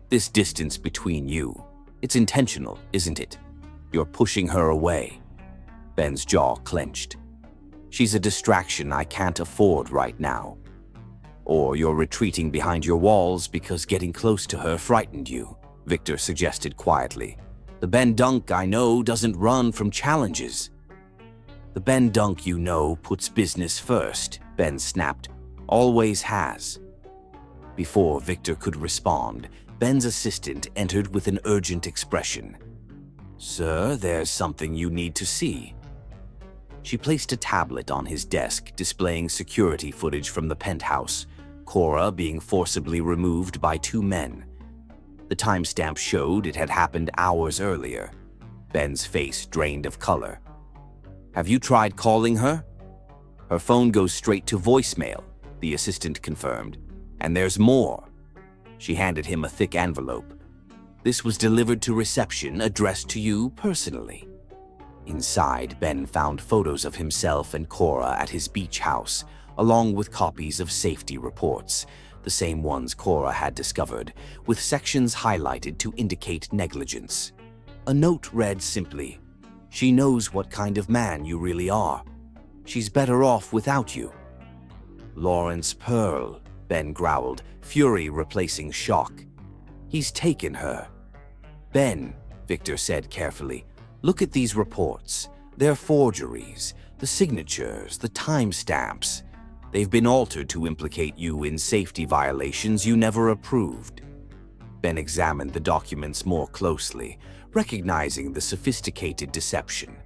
"This distance between you, it's intentional, isn't it? You're pushing her away." Ben's jaw clenched. "She's a distraction I can't afford right now. Or you're retreating behind your walls because getting close to her frightened you," Victor suggested quietly. "The Ben Dunk I know doesn't run from challenges." "The Ben Dunk you know puts business first," Ben snapped. "Always has." Before Victor could respond, Ben's assistant entered with an urgent expression. "Sir, there's something you need to see." She placed a tablet on his desk displaying security footage from the penthouse, Cora being forcibly removed by 2 men. The timestamp showed it had happened hours earlier. Ben's face drained of color. "Have you tried calling her?" "Her phone goes straight to voicemail," the assistant confirmed. "And there's more." She handed him a thick envelope. "This was delivered to reception, addressed to you personally." Inside, Ben found photos of himself and Cora at his beach house, along with copies of safety reports. the same ones Cora had discovered, with sections highlighted to indicate negligence. A note read simply, "She knows what kind of man you really are. She's better off without you." "Lawrence Pearl," Ben growled, fury replacing shock. "He's taken her." "Ben," Victor said carefully, "look at these reports. They're forgeries, the signatures, the timestamps. They've been altered to implicate you in safety violations you never approved." Ben examined the documents more closely, recognizing the sophisticated deception.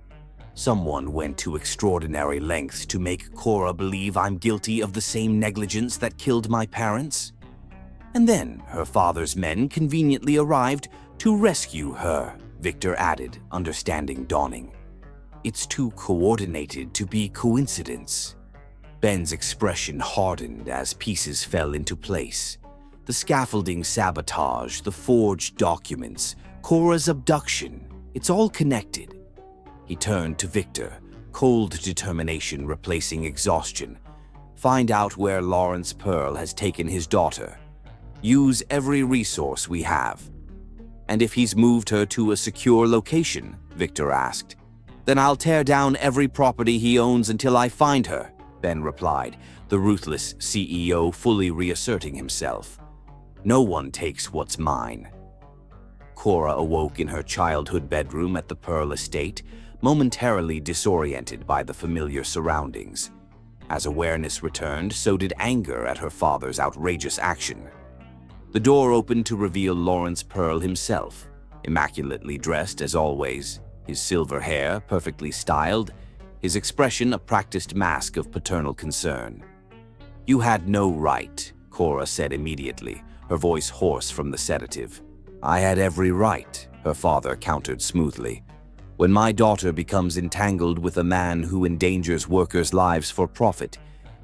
"Someone went to extraordinary lengths to make Cora believe I'm guilty of the same negligence that killed my parents. And then her father's men conveniently arrived to rescue her," Victor added, understanding dawning. "It's too coordinated to be coincidence." Ben's expression hardened as pieces fell into place. The scaffolding sabotage, the forged documents, Cora's abduction, it's all connected. He turned to Victor, cold determination replacing exhaustion. "Find out where Lawrence Pearl has taken his daughter. Use every resource we have." "And if he's moved her to a secure location?" Victor asked. "Then I'll tear down every property he owns until I find her," Ben replied, the ruthless CEO fully reasserting himself. "No one takes what's mine." Cora awoke in her childhood bedroom at the Pearl estate, momentarily disoriented by the familiar surroundings. As awareness returned, so did anger at her father's outrageous action. The door opened to reveal Lawrence Pearl himself, immaculately dressed as always, his silver hair perfectly styled, his expression a practiced mask of paternal concern. "You had no right," Cora said immediately, her voice hoarse from the sedative. "I had every right," her father countered smoothly. "When my daughter becomes entangled with a man who endangers workers' lives for profit,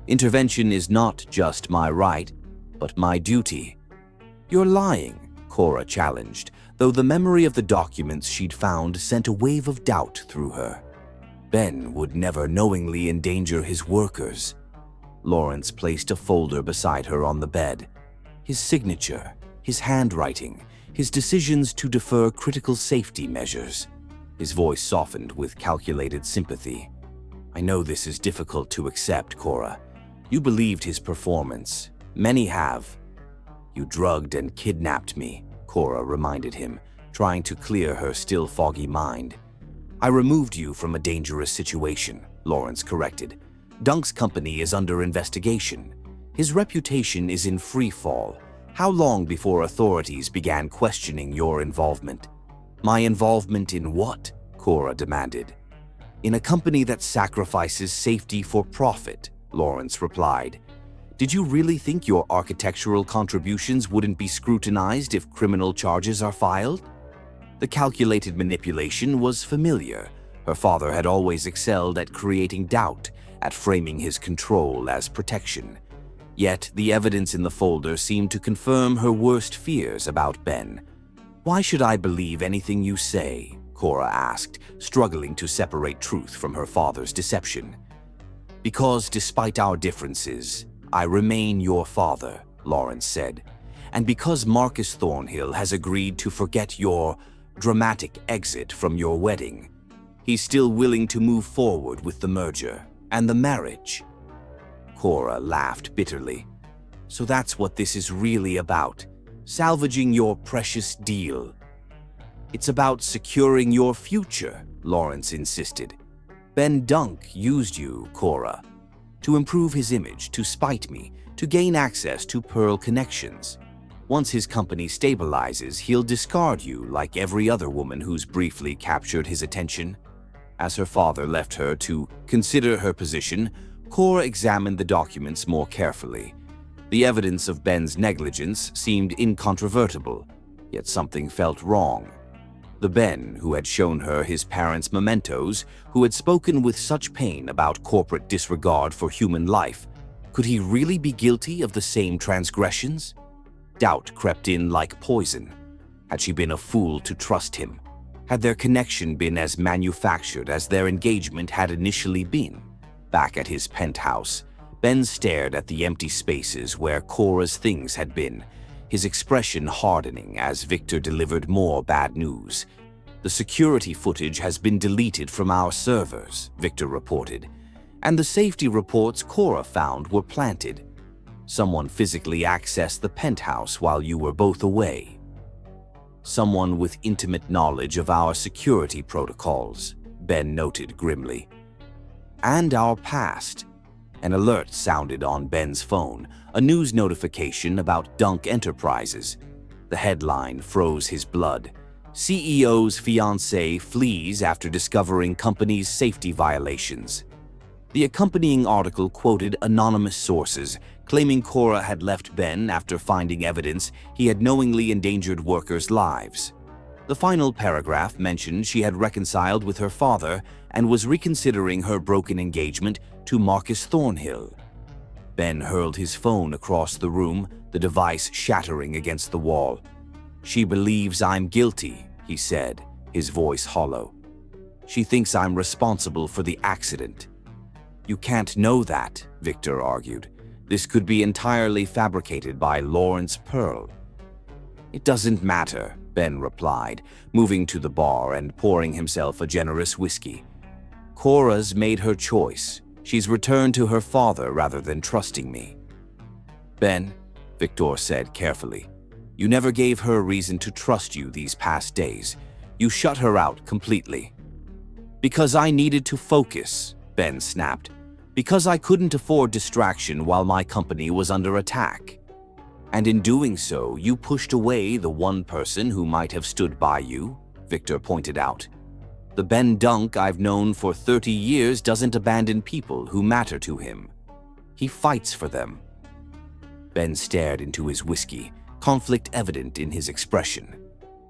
intervention is not just my right, but my duty." "You're lying," Cora challenged, though the memory of the documents she'd found sent a wave of doubt through her. "Ben would never knowingly endanger his workers." Lawrence placed a folder beside her on the bed. His signature, his handwriting, his decisions to defer critical safety measures. His voice softened with calculated sympathy. "I know this is difficult to accept, Cora. You believed his performance. Many have." "You drugged and kidnapped me," Cora reminded him, trying to clear her still foggy mind. "I removed you from a dangerous situation," Lawrence corrected. "Dunk's company is under investigation. His reputation is in free fall. How long before authorities began questioning your involvement?" "My involvement in what?" Cora demanded. "In a company that sacrifices safety for profit," Lawrence replied. "Did you really think your architectural contributions wouldn't be scrutinized if criminal charges are filed?" The calculated manipulation was familiar. Her father had always excelled at creating doubt, at framing his control as protection. Yet the evidence in the folder seemed to confirm her worst fears about Ben. "Why should I believe anything you say?" Cora asked, struggling to separate truth from her father's deception. "Because despite our differences, I remain your father," Lawrence said. "And because Marcus Thornhill has agreed to forget your dramatic exit from your wedding, he's still willing to move forward with the merger and the marriage." Cora laughed bitterly. "So that's what this is really about, salvaging your precious deal." "It's about securing your future," Lawrence insisted. "Ben Dunk used you, Cora, to improve his image, to spite me, to gain access to Pearl connections. Once his company stabilizes, he'll discard you like every other woman who's briefly captured his attention." As her father left her to consider her position, Cora examined the documents more carefully. The evidence of Ben's negligence seemed incontrovertible, yet something felt wrong. The Ben who had shown her his parents' mementos, who had spoken with such pain about corporate disregard for human life, could he really be guilty of the same transgressions? Doubt crept in like poison. Had she been a fool to trust him? Had their connection been as manufactured as their engagement had initially been? Back at his penthouse, Ben stared at the empty spaces where Cora's things had been, his expression hardening as Victor delivered more bad news. "The security footage has been deleted from our servers," Victor reported, "and the safety reports Cora found were planted. Someone physically accessed the penthouse while you were both away. Someone with intimate knowledge of our security protocols," Ben noted grimly. "And our past." An alert sounded on Ben's phone, a news notification about Dunk Enterprises. The headline froze his blood. "CEO's fiancé flees after discovering company's safety violations." The accompanying article quoted anonymous sources, claiming Cora had left Ben after finding evidence he had knowingly endangered workers' lives. The final paragraph mentioned she had reconciled with her father and was reconsidering her broken engagement to Marcus Thornhill. Ben hurled his phone across the room, the device shattering against the wall. "She believes I'm guilty," he said, his voice hollow. "She thinks I'm responsible for the accident." "You can't know that," Victor argued. "This could be entirely fabricated by Lawrence Pearl." "It doesn't matter," Ben replied, moving to the bar and pouring himself a generous whiskey. "Cora's made her choice. She's returned to her father rather than trusting me." "Ben," Victor said carefully, "you never gave her a reason to trust you these past days. You shut her out completely." "Because I needed to focus," Ben snapped. "Because I couldn't afford distraction while my company was under attack. And in doing so, you pushed away the one person who might have stood by you," Victor pointed out. "The Ben Dunk I've known for 30 years doesn't abandon people who matter to him. He fights for them." Ben stared into his whiskey, conflict evident in his expression.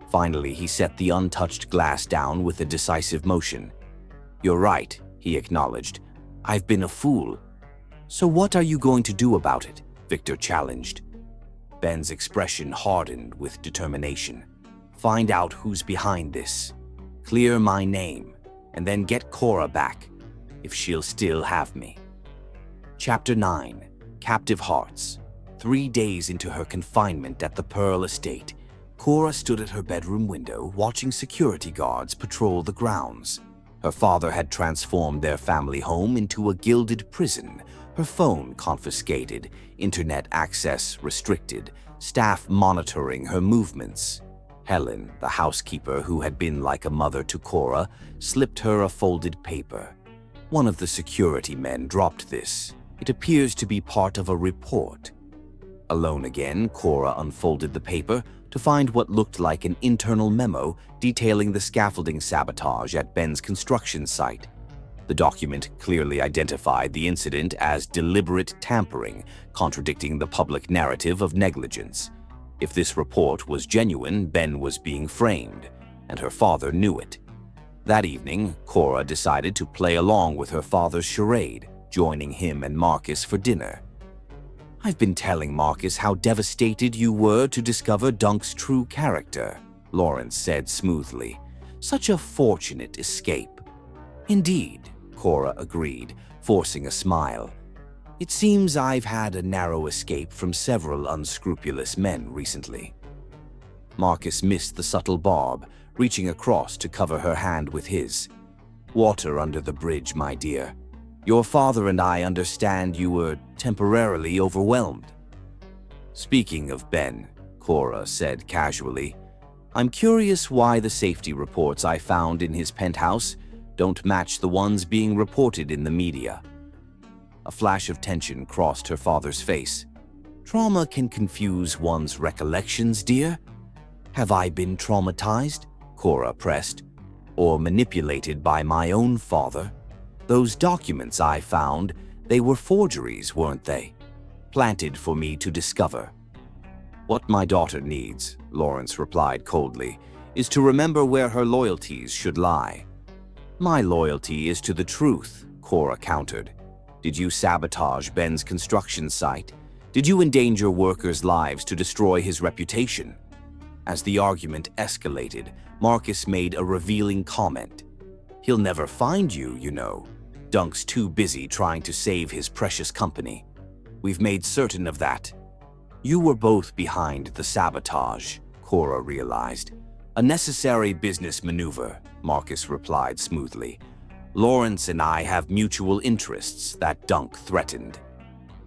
Finally, he set the untouched glass down with a decisive motion. "You're right," he acknowledged. "I've been a fool." "So what are you going to do about it?" Victor challenged. Ben's expression hardened with determination. "Find out who's behind this. Clear my name, and then get Cora back, if she'll still have me." Chapter 9. Captive Hearts. 3 days into her confinement at the Pearl Estate, Cora stood at her bedroom window watching security guards patrol the grounds. Her father had transformed their family home into a gilded prison, her phone confiscated, internet access restricted, staff monitoring her movements. Helen, the housekeeper who had been like a mother to Cora, slipped her a folded paper. "One of the security men dropped this. It appears to be part of a report." Alone again, Cora unfolded the paper to find what looked like an internal memo detailing the scaffolding sabotage at Ben's construction site. The document clearly identified the incident as deliberate tampering, contradicting the public narrative of negligence. If this report was genuine, Ben was being framed, and her father knew it. That evening, Cora decided to play along with her father's charade, joining him and Marcus for dinner. "I've been telling Marcus how devastated you were to discover Dunk's true character," Lawrence said smoothly. "Such a fortunate escape." "Indeed," Cora agreed, forcing a smile. "It seems I've had a narrow escape from several unscrupulous men recently." Marcus missed the subtle barb, reaching across to cover her hand with his. "Water under the bridge, my dear. Your father and I understand you were temporarily overwhelmed." "Speaking of Ben," Cora said casually, "I'm curious why the safety reports I found in his penthouse don't match the ones being reported in the media." A flash of tension crossed her father's face. "Trauma can confuse one's recollections, dear." "Have I been traumatized?" Cora pressed. "Or manipulated by my own father? Those documents I found, they were forgeries, weren't they? Planted for me to discover." "What my daughter needs," Lawrence replied coldly, "is to remember where her loyalties should lie." "My loyalty is to the truth," Cora countered. "Did you sabotage Ben's construction site? Did you endanger workers' lives to destroy his reputation?" As the argument escalated, Marcus made a revealing comment. "He'll never find you, you know. Dunk's too busy trying to save his precious company. We've made certain of that. You were both behind the sabotage, Cora realized. A necessary business maneuver, Marcus replied smoothly. Lawrence and I have mutual interests that Dunk threatened.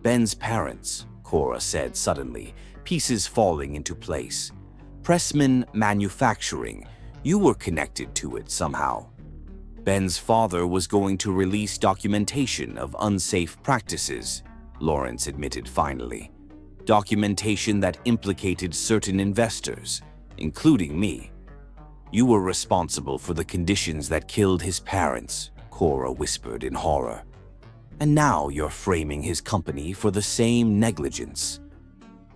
Ben's parents, Cora said suddenly, pieces falling into place. Pressman Manufacturing, you were connected to it somehow. Ben's father was going to release documentation of unsafe practices, Lawrence admitted finally. Documentation that implicated certain investors, including me. You were responsible for the conditions that killed his parents, Cora whispered in horror. And now you're framing his company for the same negligence.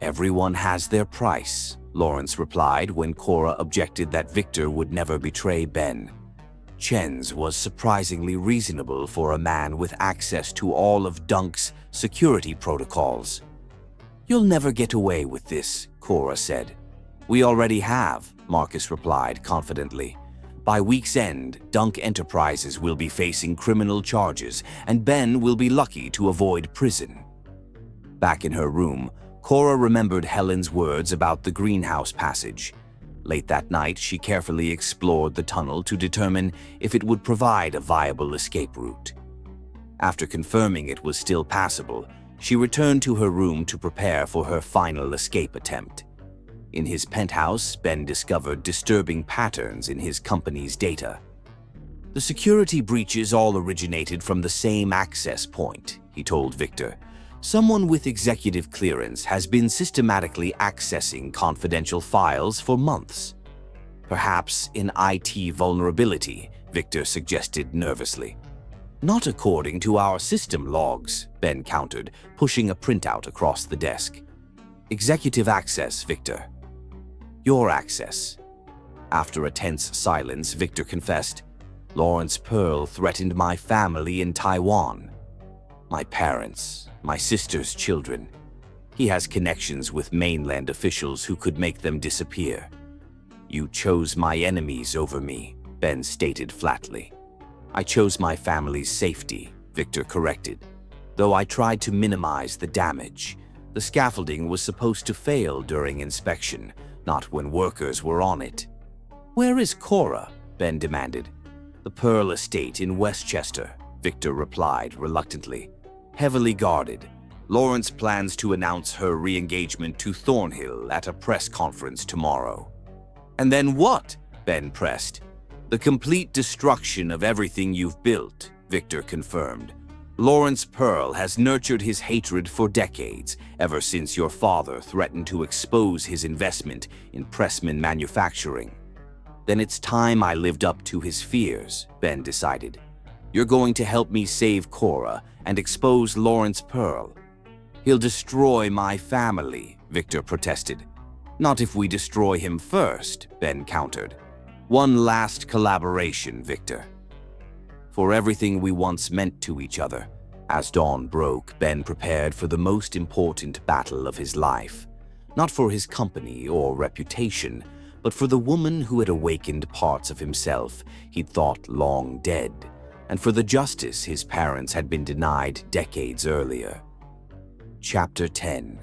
Everyone has their price, Lawrence replied when Cora objected that Victor would never betray Ben. Chen's was surprisingly reasonable for a man with access to all of Dunk's security protocols. You'll never get away with this, Cora said. We already have, Marcus replied confidently. By week's end, Dunk Enterprises will be facing criminal charges, and Ben will be lucky to avoid prison. Back in her room, Cora remembered Helen's words about the greenhouse passage. Late that night, she carefully explored the tunnel to determine if it would provide a viable escape route. After confirming it was still passable, she returned to her room to prepare for her final escape attempt. In his penthouse, Ben discovered disturbing patterns in his company's data. The security breaches all originated from the same access point, he told Victor. Someone with executive clearance has been systematically accessing confidential files for months. Perhaps an IT vulnerability, Victor suggested nervously. Not according to our system logs, Ben countered, pushing a printout across the desk. Executive access, Victor. Your access. After a tense silence, Victor confessed, Lawrence Pearl threatened my family in Taiwan. My parents, my sister's children. He has connections with mainland officials who could make them disappear. You chose my enemies over me, Ben stated flatly. I chose my family's safety, Victor corrected. Though I tried to minimize the damage, the scaffolding was supposed to fail during inspection, not when workers were on it. Where is Cora? Ben demanded. The Pearl Estate in Westchester, Victor replied reluctantly. Heavily guarded. Lawrence plans to announce her re-engagement to Thornhill at a press conference tomorrow. And then what? Ben pressed. The complete destruction of everything you've built, Victor confirmed. Lawrence Pearl has nurtured his hatred for decades, ever since your father threatened to expose his investment in Pressman Manufacturing. Then it's time I lived up to his fears, Ben decided. You're going to help me save Cora and expose Lawrence Pearl. He'll destroy my family, Victor protested. Not if we destroy him first, Ben countered. One last collaboration, Victor. For everything we once meant to each other. As dawn broke, Ben prepared for the most important battle of his life. Not for his company or reputation, but for the woman who had awakened parts of himself he'd thought long dead, and for the justice his parents had been denied decades earlier. Chapter 10.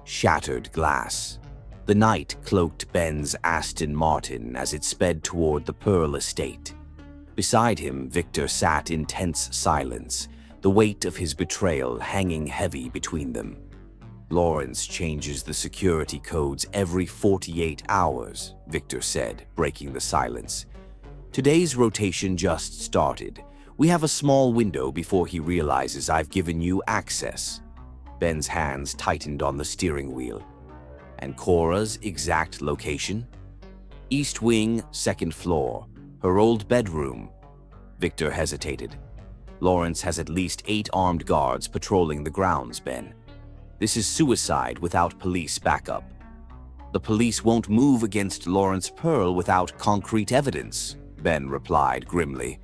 Shattered Glass. The night cloaked Ben's Aston Martin as it sped toward the Pearl Estate. Beside him, Victor sat in tense silence, the weight of his betrayal hanging heavy between them. Lawrence changes the security codes every 48 hours, Victor said, breaking the silence. Today's rotation just started. We have a small window before he realizes I've given you access. Ben's hands tightened on the steering wheel. And Cora's exact location? East Wing, 2nd floor. Her old bedroom. Victor hesitated. Lawrence has at least 8 armed guards patrolling the grounds, Ben. This is suicide without police backup. The police won't move against Lawrence Pearl without concrete evidence, Ben replied grimly.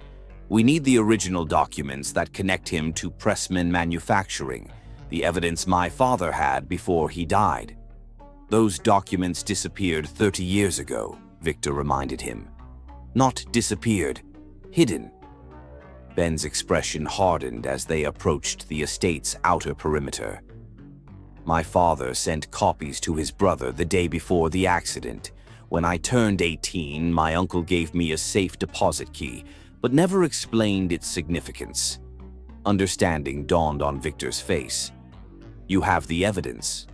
We need the original documents that connect him to Pressman Manufacturing, the evidence my father had before he died. Those documents disappeared 30 years ago, Victor reminded him. Not disappeared, hidden. Ben's expression hardened as they approached the estate's outer perimeter. My father sent copies to his brother the day before the accident. When I turned 18, my uncle gave me a safe deposit key, but never explained its significance. Understanding dawned on Victor's face. You have the evidence.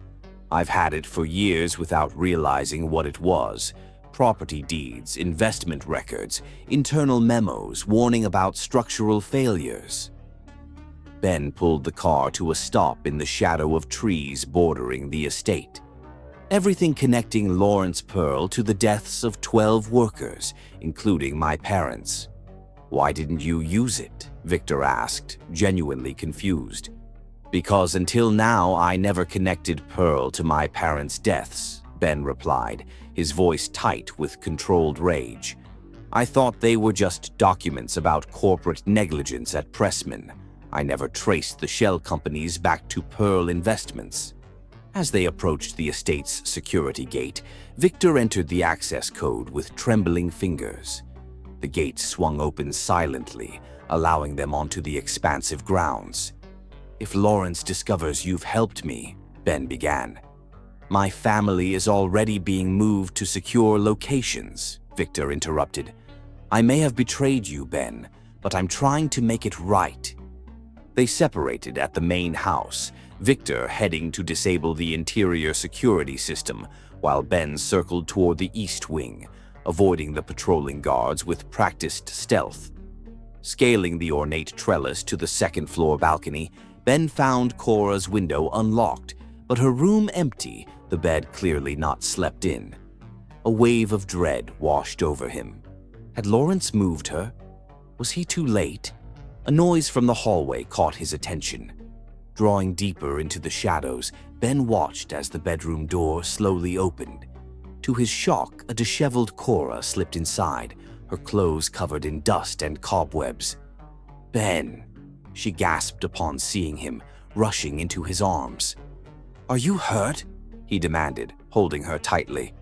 I've had it for years without realizing what it was. Property deeds, investment records, internal memos warning about structural failures. Ben pulled the car to a stop in the shadow of trees bordering the estate. Everything connecting Lawrence Pearl to the deaths of 12 workers, including my parents. Why didn't you use it? Victor asked, genuinely confused. Because until now I never connected Pearl to my parents' deaths, Ben replied, his voice tight with controlled rage. I thought they were just documents about corporate negligence at Pressman. I never traced the shell companies back to Pearl Investments. As they approached the estate's security gate, Victor entered the access code with trembling fingers. The gate swung open silently, allowing them onto the expansive grounds. If Lawrence discovers you've helped me, Ben began. My family is already being moved to secure locations, Victor interrupted. I may have betrayed you, Ben, but I'm trying to make it right. They separated at the main house, Victor heading to disable the interior security system, while Ben circled toward the east wing, avoiding the patrolling guards with practiced stealth. Scaling the ornate trellis to the second-floor balcony, Ben found Cora's window unlocked, but her room empty, the bed clearly not slept in. A wave of dread washed over him. Had Lawrence moved her? Was he too late? A noise from the hallway caught his attention. Drawing deeper into the shadows, Ben watched as the bedroom door slowly opened. To his shock, a disheveled Cora slipped inside, her clothes covered in dust and cobwebs. Ben, she gasped upon seeing him, rushing into his arms. Are you hurt? He demanded, holding her tightly.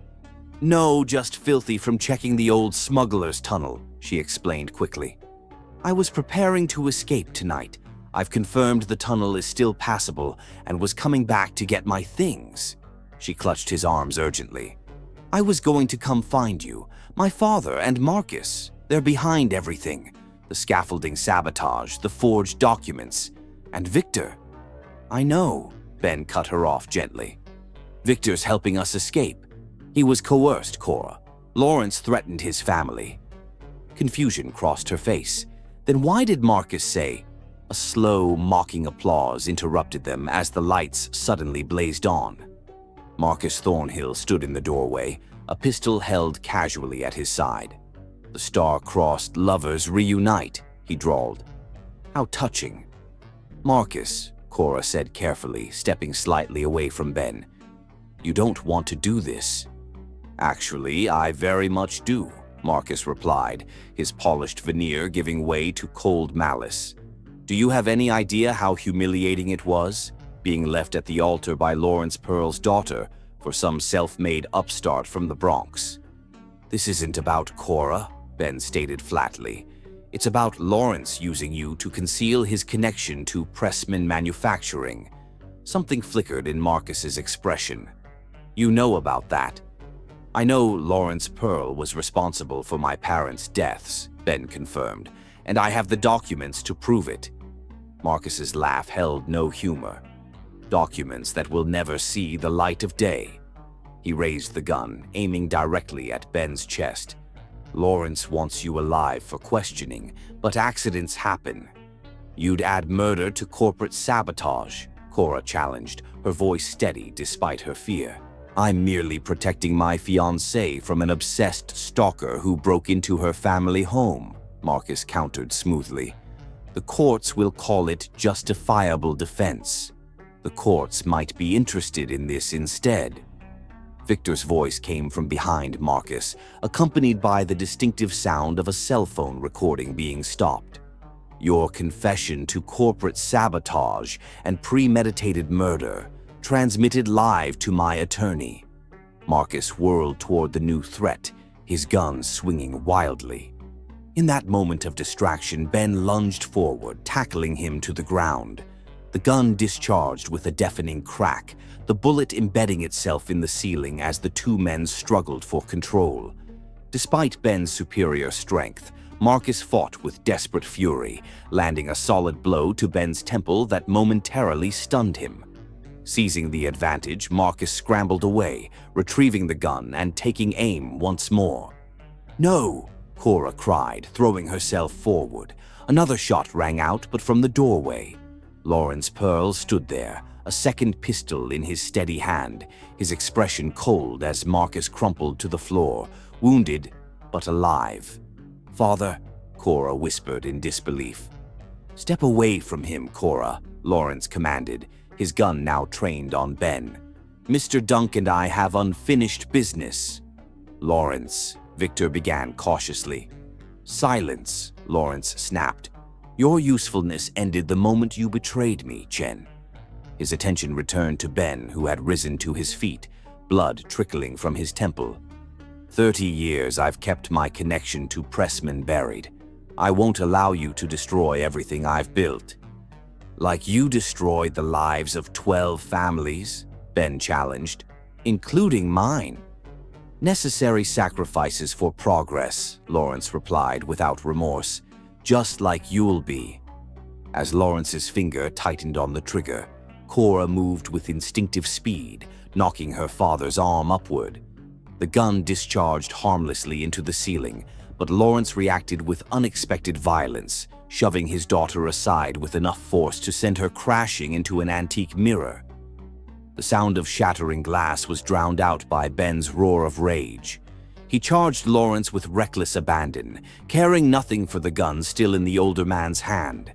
No, just filthy from checking the old smuggler's tunnel, she explained quickly. I was preparing to escape tonight. I've confirmed the tunnel is still passable and was coming back to get my things. She clutched his arms urgently. I was going to come find you. My father and Marcus. They're behind everything. The scaffolding sabotage, the forged documents. And Victor. I know, Ben cut her off gently. Victor's helping us escape. He was coerced, Cora. Lawrence threatened his family. Confusion crossed her face. Then why did Marcus say? A slow, mocking applause interrupted them as the lights suddenly blazed on. Marcus Thornhill stood in the doorway, a pistol held casually at his side. The star-crossed lovers reunite, he drawled. How touching. Marcus, Cora said carefully, stepping slightly away from Ben. You don't want to do this. Actually, I very much do, Marcus replied, his polished veneer giving way to cold malice. Do you have any idea how humiliating it was, being left at the altar by Lawrence Pearl's daughter for some self-made upstart from the Bronx? This isn't about Cora, Ben stated flatly. It's about Lawrence using you to conceal his connection to Pressman Manufacturing. Something flickered in Marcus's expression. You know about that. I know Lawrence Pearl was responsible for my parents' deaths, Ben confirmed, and I have the documents to prove it. Marcus's laugh held no humor. Documents that will never see the light of day. He raised the gun, aiming directly at Ben's chest. Lawrence wants you alive for questioning, but accidents happen. You'd add murder to corporate sabotage, Cora challenged, her voice steady despite her fear. I'm merely protecting my fiancée from an obsessed stalker who broke into her family home, Marcus countered smoothly. The courts will call it justifiable defense. The courts might be interested in this instead. Victor's voice came from behind Marcus, accompanied by the distinctive sound of a cell phone recording being stopped. Your confession to corporate sabotage and premeditated murder, transmitted live to my attorney. Marcus whirled toward the new threat, his gun swinging wildly. In that moment of distraction, Ben lunged forward, tackling him to the ground. The gun discharged with a deafening crack, the bullet embedding itself in the ceiling as the two men struggled for control. Despite Ben's superior strength, Marcus fought with desperate fury, landing a solid blow to Ben's temple that momentarily stunned him. Seizing the advantage, Marcus scrambled away, retrieving the gun and taking aim once more. "No!" Cora cried, throwing herself forward. Another shot rang out, but from the doorway. Lawrence Pearl stood there, a second pistol in his steady hand, his expression cold as Marcus crumpled to the floor, wounded but alive. "Father," Cora whispered in disbelief. "Step away from him, Cora," Lawrence commanded, his gun now trained on Ben. "Mr. Dunk and I have unfinished business." "Lawrence," Victor began cautiously. "Silence," Lawrence snapped. "Your usefulness ended the moment you betrayed me, Chen." His attention returned to Ben, who had risen to his feet, blood trickling from his temple. 30 years I've kept my connection to Pressman buried. I won't allow you to destroy everything I've built." "Like you destroyed the lives of 12 families?" Ben challenged. "Including mine." "Necessary sacrifices for progress," Lawrence replied without remorse. "Just like you'll be." As Lawrence's finger tightened on the trigger, Cora moved with instinctive speed, knocking her father's arm upward. The gun discharged harmlessly into the ceiling, but Lawrence reacted with unexpected violence, shoving his daughter aside with enough force to send her crashing into an antique mirror. The sound of shattering glass was drowned out by Ben's roar of rage. He charged Lawrence with reckless abandon, caring nothing for the gun still in the older man's hand.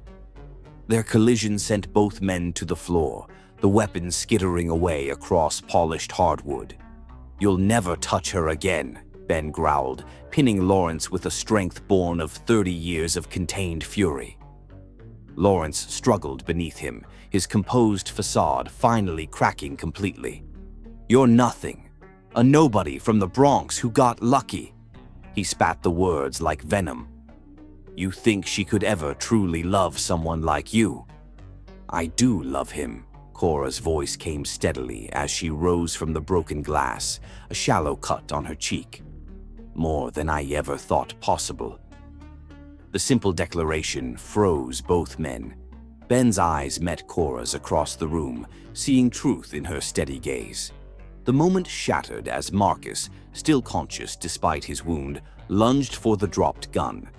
Their collision sent both men to the floor, the weapon skittering away across polished hardwood. "You'll never touch her again," Ben growled, pinning Lawrence with a strength born of 30 years of contained fury. Lawrence struggled beneath him, his composed facade finally cracking completely. "You're nothing. A nobody from the Bronx who got lucky." He spat the words like venom. "You think she could ever truly love someone like you?" "I do love him." Cora's voice came steadily as she rose from the broken glass, a shallow cut on her cheek. "More than I ever thought possible." The simple declaration froze both men. Ben's eyes met Cora's across the room, seeing truth in her steady gaze. The moment shattered as Marcus, still conscious despite his wound, lunged for the dropped gun.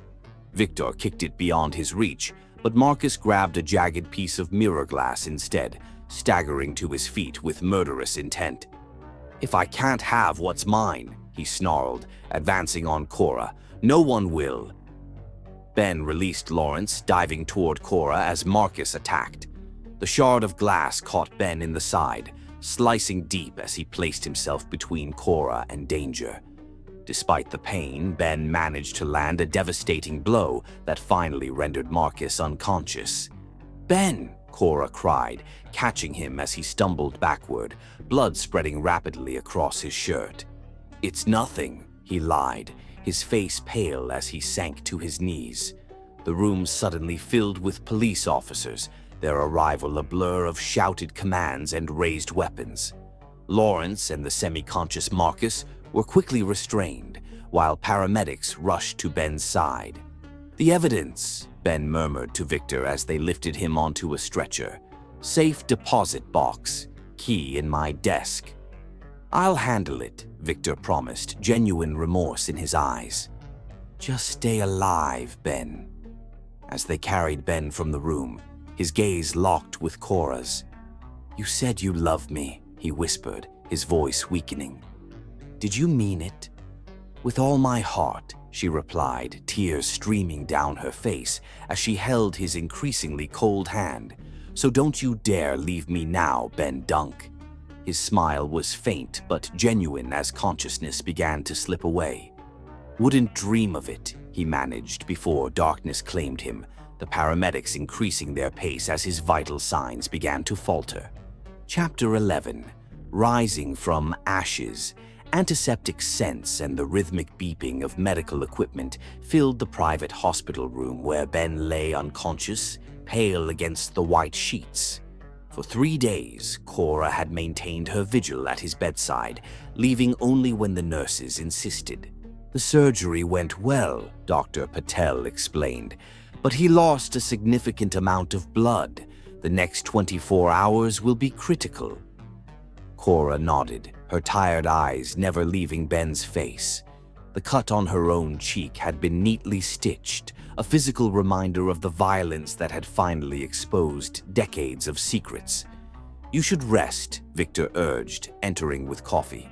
Victor kicked it beyond his reach, but Marcus grabbed a jagged piece of mirror glass instead, staggering to his feet with murderous intent. "If I can't have what's mine," he snarled, advancing on Cora, "no one will." Ben released Lawrence, diving toward Cora as Marcus attacked. The shard of glass caught Ben in the side, slicing deep as he placed himself between Cora and danger. Despite the pain, Ben managed to land a devastating blow that finally rendered Marcus unconscious. "Ben!" Cora cried, catching him as he stumbled backward, blood spreading rapidly across his shirt. "It's nothing," he lied, his face pale as he sank to his knees. The room suddenly filled with police officers, their arrival a blur of shouted commands and raised weapons. Lawrence and the semi-conscious Marcus were quickly restrained, while paramedics rushed to Ben's side. "The evidence," Ben murmured to Victor as they lifted him onto a stretcher. "Safe deposit box, key in my desk." "I'll handle it," Victor promised, genuine remorse in his eyes. "Just stay alive, Ben." As they carried Ben from the room, his gaze locked with Cora's. "You said you loved me," he whispered, his voice weakening. "Did you mean it?" "With all my heart," she replied, tears streaming down her face as she held his increasingly cold hand. "So don't you dare leave me now, Ben Dunk." His smile was faint but genuine as consciousness began to slip away. "Wouldn't dream of it," he managed before darkness claimed him, the paramedics increasing their pace as his vital signs began to falter. Chapter 11. Rising from Ashes. Antiseptic scents and the rhythmic beeping of medical equipment filled the private hospital room where Ben lay unconscious, pale against the white sheets. For 3 days, Cora had maintained her vigil at his bedside, leaving only when the nurses insisted. The surgery went well, Dr. Patel explained, but he lost a significant amount of blood. The next 24 hours will be critical. Cora nodded, her tired eyes never leaving Ben's face. The cut on her own cheek had been neatly stitched, a physical reminder of the violence that had finally exposed decades of secrets. "You should rest," Victor urged, entering with coffee.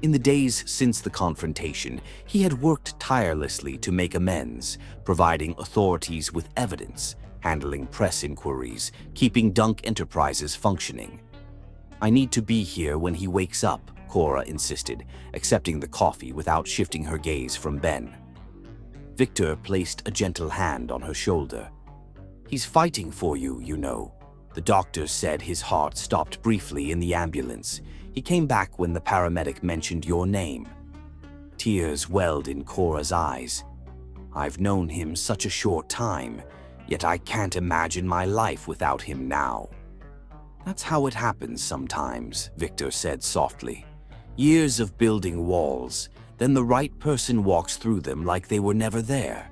In the days since the confrontation, he had worked tirelessly to make amends, providing authorities with evidence, handling press inquiries, keeping Dunk Enterprises functioning. "I need to be here when he wakes up," Cora insisted, accepting the coffee without shifting her gaze from Ben. Victor placed a gentle hand on her shoulder. "He's fighting for you, you know." The doctor said his heart stopped briefly in the ambulance. He came back when the paramedic mentioned your name. Tears welled in Cora's eyes. "I've known him such a short time, yet I can't imagine my life without him now." "That's how it happens sometimes," Victor said softly. "Years of building walls, then the right person walks through them like they were never there."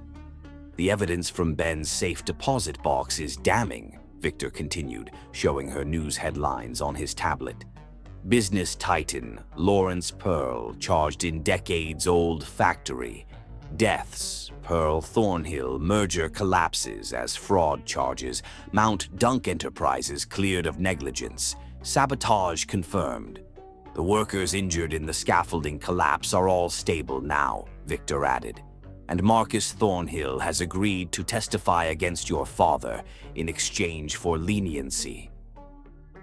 "The evidence from Ben's safe deposit box is damning," Victor continued, showing her news headlines on his tablet. "Business titan Lawrence Pearl charged in decades-old factory. Deaths, Pearl Thornhill merger collapses as fraud charges. Mount Dunk Enterprises cleared of negligence. Sabotage confirmed. The workers injured in the scaffolding collapse are all stable now," Victor added. "And Marcus Thornhill has agreed to testify against your father in exchange for leniency."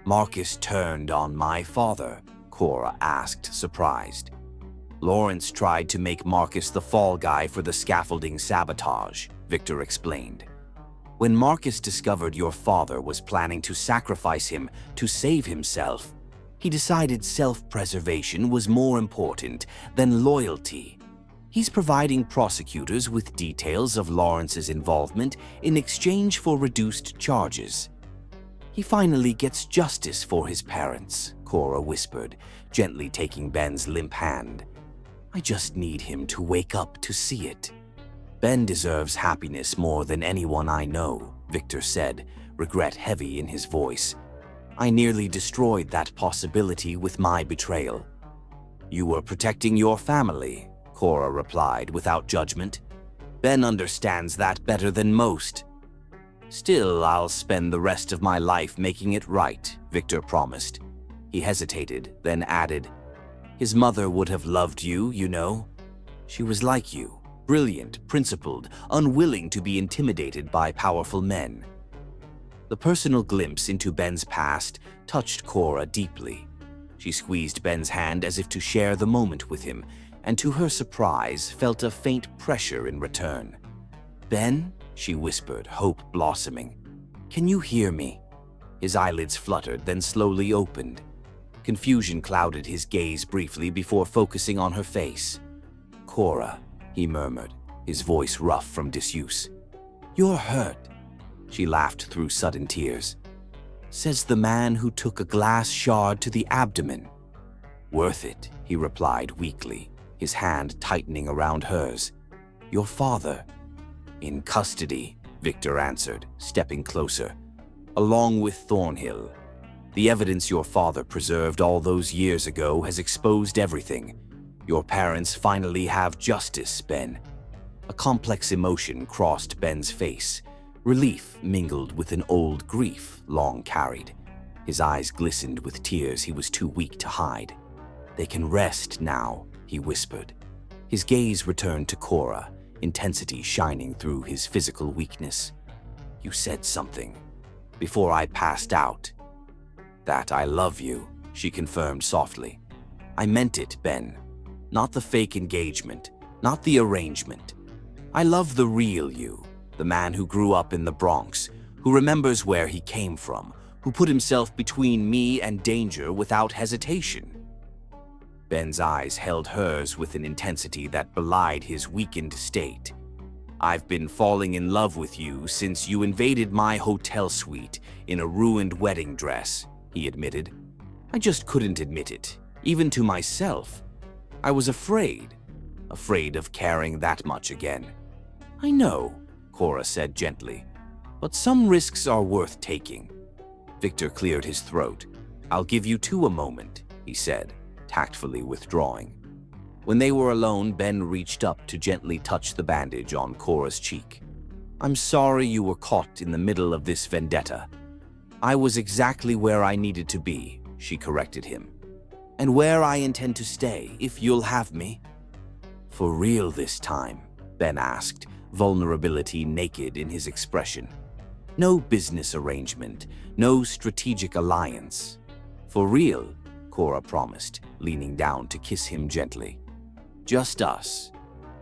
"Marcus turned on my father?" Cora asked, surprised. "Lawrence tried to make Marcus the fall guy for the scaffolding sabotage," Victor explained. "When Marcus discovered your father was planning to sacrifice him to save himself, he decided self-preservation was more important than loyalty. He's providing prosecutors with details of Lawrence's involvement in exchange for reduced charges. He finally gets justice for his parents," Cora whispered, gently taking Ben's limp hand. "I just need him to wake up to see it." "Ben deserves happiness more than anyone I know," Victor said, regret heavy in his voice. "I nearly destroyed that possibility with my betrayal." "You were protecting your family," Cora replied without judgment. "Ben understands that better than most." "Still, I'll spend the rest of my life making it right," Victor promised. He hesitated, then added, "His mother would have loved you, you know. She was like you, brilliant, principled, unwilling to be intimidated by powerful men." The personal glimpse into Ben's past touched Cora deeply. She squeezed Ben's hand as if to share the moment with him, and to her surprise felt a faint pressure in return. "Ben?" she whispered, hope blossoming. "Can you hear me?" His eyelids fluttered, then slowly opened. Confusion clouded his gaze briefly before focusing on her face. "Cora," he murmured, his voice rough from disuse. "You're hurt." She laughed through sudden tears. "Says the man who took a glass shard to the abdomen." "Worth it," he replied weakly, his hand tightening around hers. "Your father?" "In custody," Victor answered, stepping closer. "Along with Thornhill. The evidence your father preserved all those years ago has exposed everything. Your parents finally have justice, Ben." A complex emotion crossed Ben's face. Relief mingled with an old grief long carried. His eyes glistened with tears he was too weak to hide. "They can rest now," he whispered. His gaze returned to Cora, intensity shining through his physical weakness. "You said something before I passed out." "That I love you," she confirmed softly. "I meant it, Ben. Not the fake engagement, not the arrangement. I love the real you, the man who grew up in the Bronx, who remembers where he came from, who put himself between me and danger without hesitation." Ben's eyes held hers with an intensity that belied his weakened state. "I've been falling in love with you since you invaded my hotel suite in a ruined wedding dress," he admitted. "I just couldn't admit it, even to myself. I was afraid of caring that much again." "I know," Cora said gently, "but some risks are worth taking." Victor cleared his throat. "I'll give you two a moment," he said, tactfully withdrawing. When they were alone, Ben reached up to gently touch the bandage on Cora's cheek. "I'm sorry you were caught in the middle of this vendetta." "I was exactly where I needed to be," she corrected him. "And where I intend to stay, if you'll have me." "For real this time?" Ben asked, vulnerability naked in his expression. "No business arrangement, no strategic alliance." "For real," Cora promised, leaning down to kiss him gently. "Just us,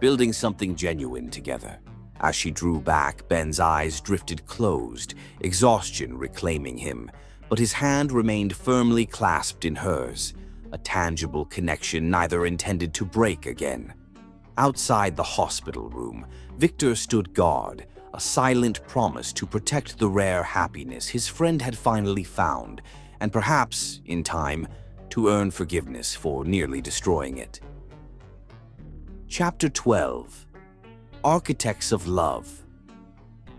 building something genuine together." As she drew back, Ben's eyes drifted closed, exhaustion reclaiming him, but his hand remained firmly clasped in hers, a tangible connection neither intended to break again. Outside the hospital room, Victor stood guard, a silent promise to protect the rare happiness his friend had finally found, and perhaps, in time, to earn forgiveness for nearly destroying it. Chapter 12. Architects of Love.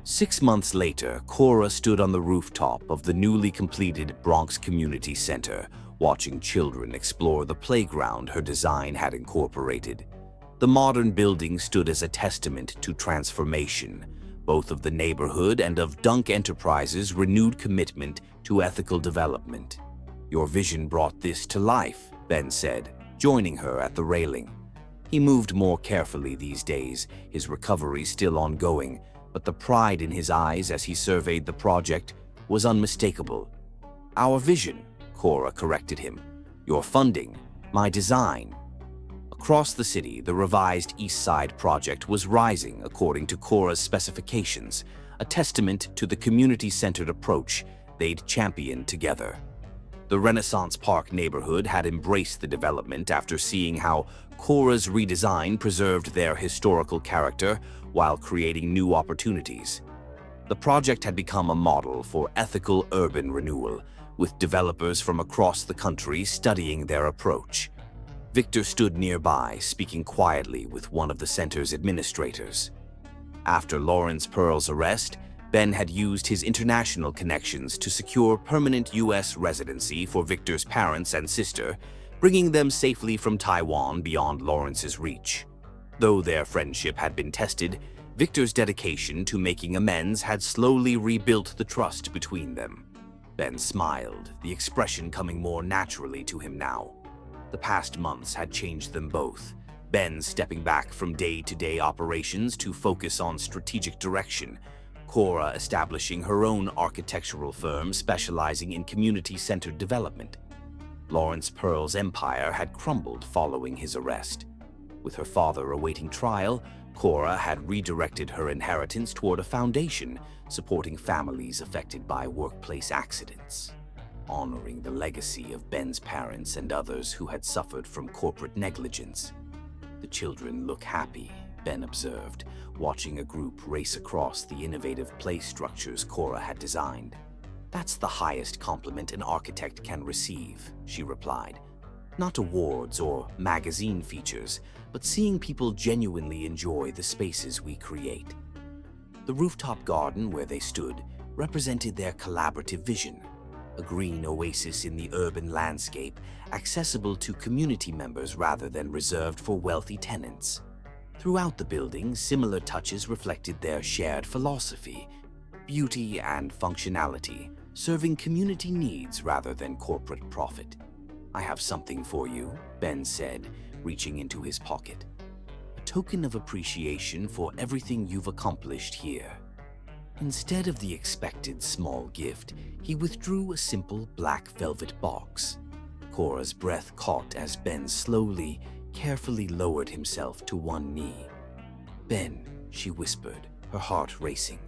6 months later, Cora stood on the rooftop of the newly completed Bronx Community Center, watching children explore the playground her design had incorporated. The modern building stood as a testament to transformation, both of the neighborhood and of Dunk Enterprises' renewed commitment to ethical development. "Your vision brought this to life," Ben said, joining her at the railing. He moved more carefully these days, his recovery still ongoing, but the pride in his eyes as he surveyed the project was unmistakable. "Our vision," Cora corrected him. "Your funding, my design." Across the city, the revised East Side project was rising according to Cora's specifications, a testament to the community-centered approach they'd championed together. The Renaissance Park neighborhood had embraced the development after seeing how Cora's redesign preserved their historical character while creating new opportunities. The project had become a model for ethical urban renewal, with developers from across the country studying their approach. Victor stood nearby, speaking quietly with one of the center's administrators. After Lawrence Pearl's arrest, Ben had used his international connections to secure permanent U.S. residency for Victor's parents and sister, bringing them safely from Taiwan beyond Lawrence's reach. Though their friendship had been tested, Victor's dedication to making amends had slowly rebuilt the trust between them. Ben smiled, the expression coming more naturally to him now. The past months had changed them both, Ben stepping back from day-to-day operations to focus on strategic direction, Cora establishing her own architectural firm specializing in community-centered development. Lawrence Pearl's empire had crumbled following his arrest. With her father awaiting trial, Cora had redirected her inheritance toward a foundation supporting families affected by workplace accidents, honoring the legacy of Ben's parents and others who had suffered from corporate negligence. "The children look happy," Ben observed, watching a group race across the innovative play structures Cora had designed. "That's the highest compliment an architect can receive," she replied. "Not awards or magazine features, but seeing people genuinely enjoy the spaces we create." The rooftop garden where they stood represented their collaborative vision, a green oasis in the urban landscape, accessible to community members rather than reserved for wealthy tenants. Throughout the building, similar touches reflected their shared philosophy, beauty and functionality, serving community needs rather than corporate profit. "I have something for you," Ben said, reaching into his pocket. "A token of appreciation for everything you've accomplished here." Instead of the expected small gift, he withdrew a simple black velvet box. Cora's breath caught as Ben slowly, carefully lowered himself to one knee. "Ben," she whispered, her heart racing.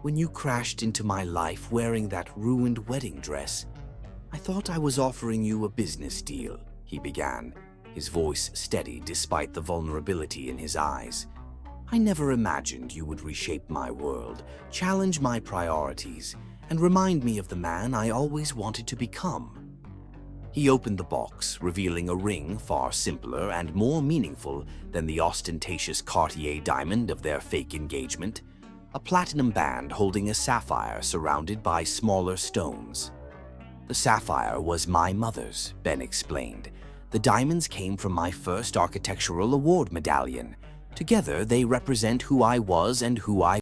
"When you crashed into my life wearing that ruined wedding dress, I thought I was offering you a business deal," he began, his voice steady despite the vulnerability in his eyes. "I never imagined you would reshape my world, challenge my priorities, and remind me of the man I always wanted to become." He opened the box, revealing a ring far simpler and more meaningful than the ostentatious Cartier diamond of their fake engagement, a platinum band holding a sapphire surrounded by smaller stones. "The sapphire was my mother's," Ben explained. "The diamonds came from my first architectural award medallion. Together, they represent who I was and who I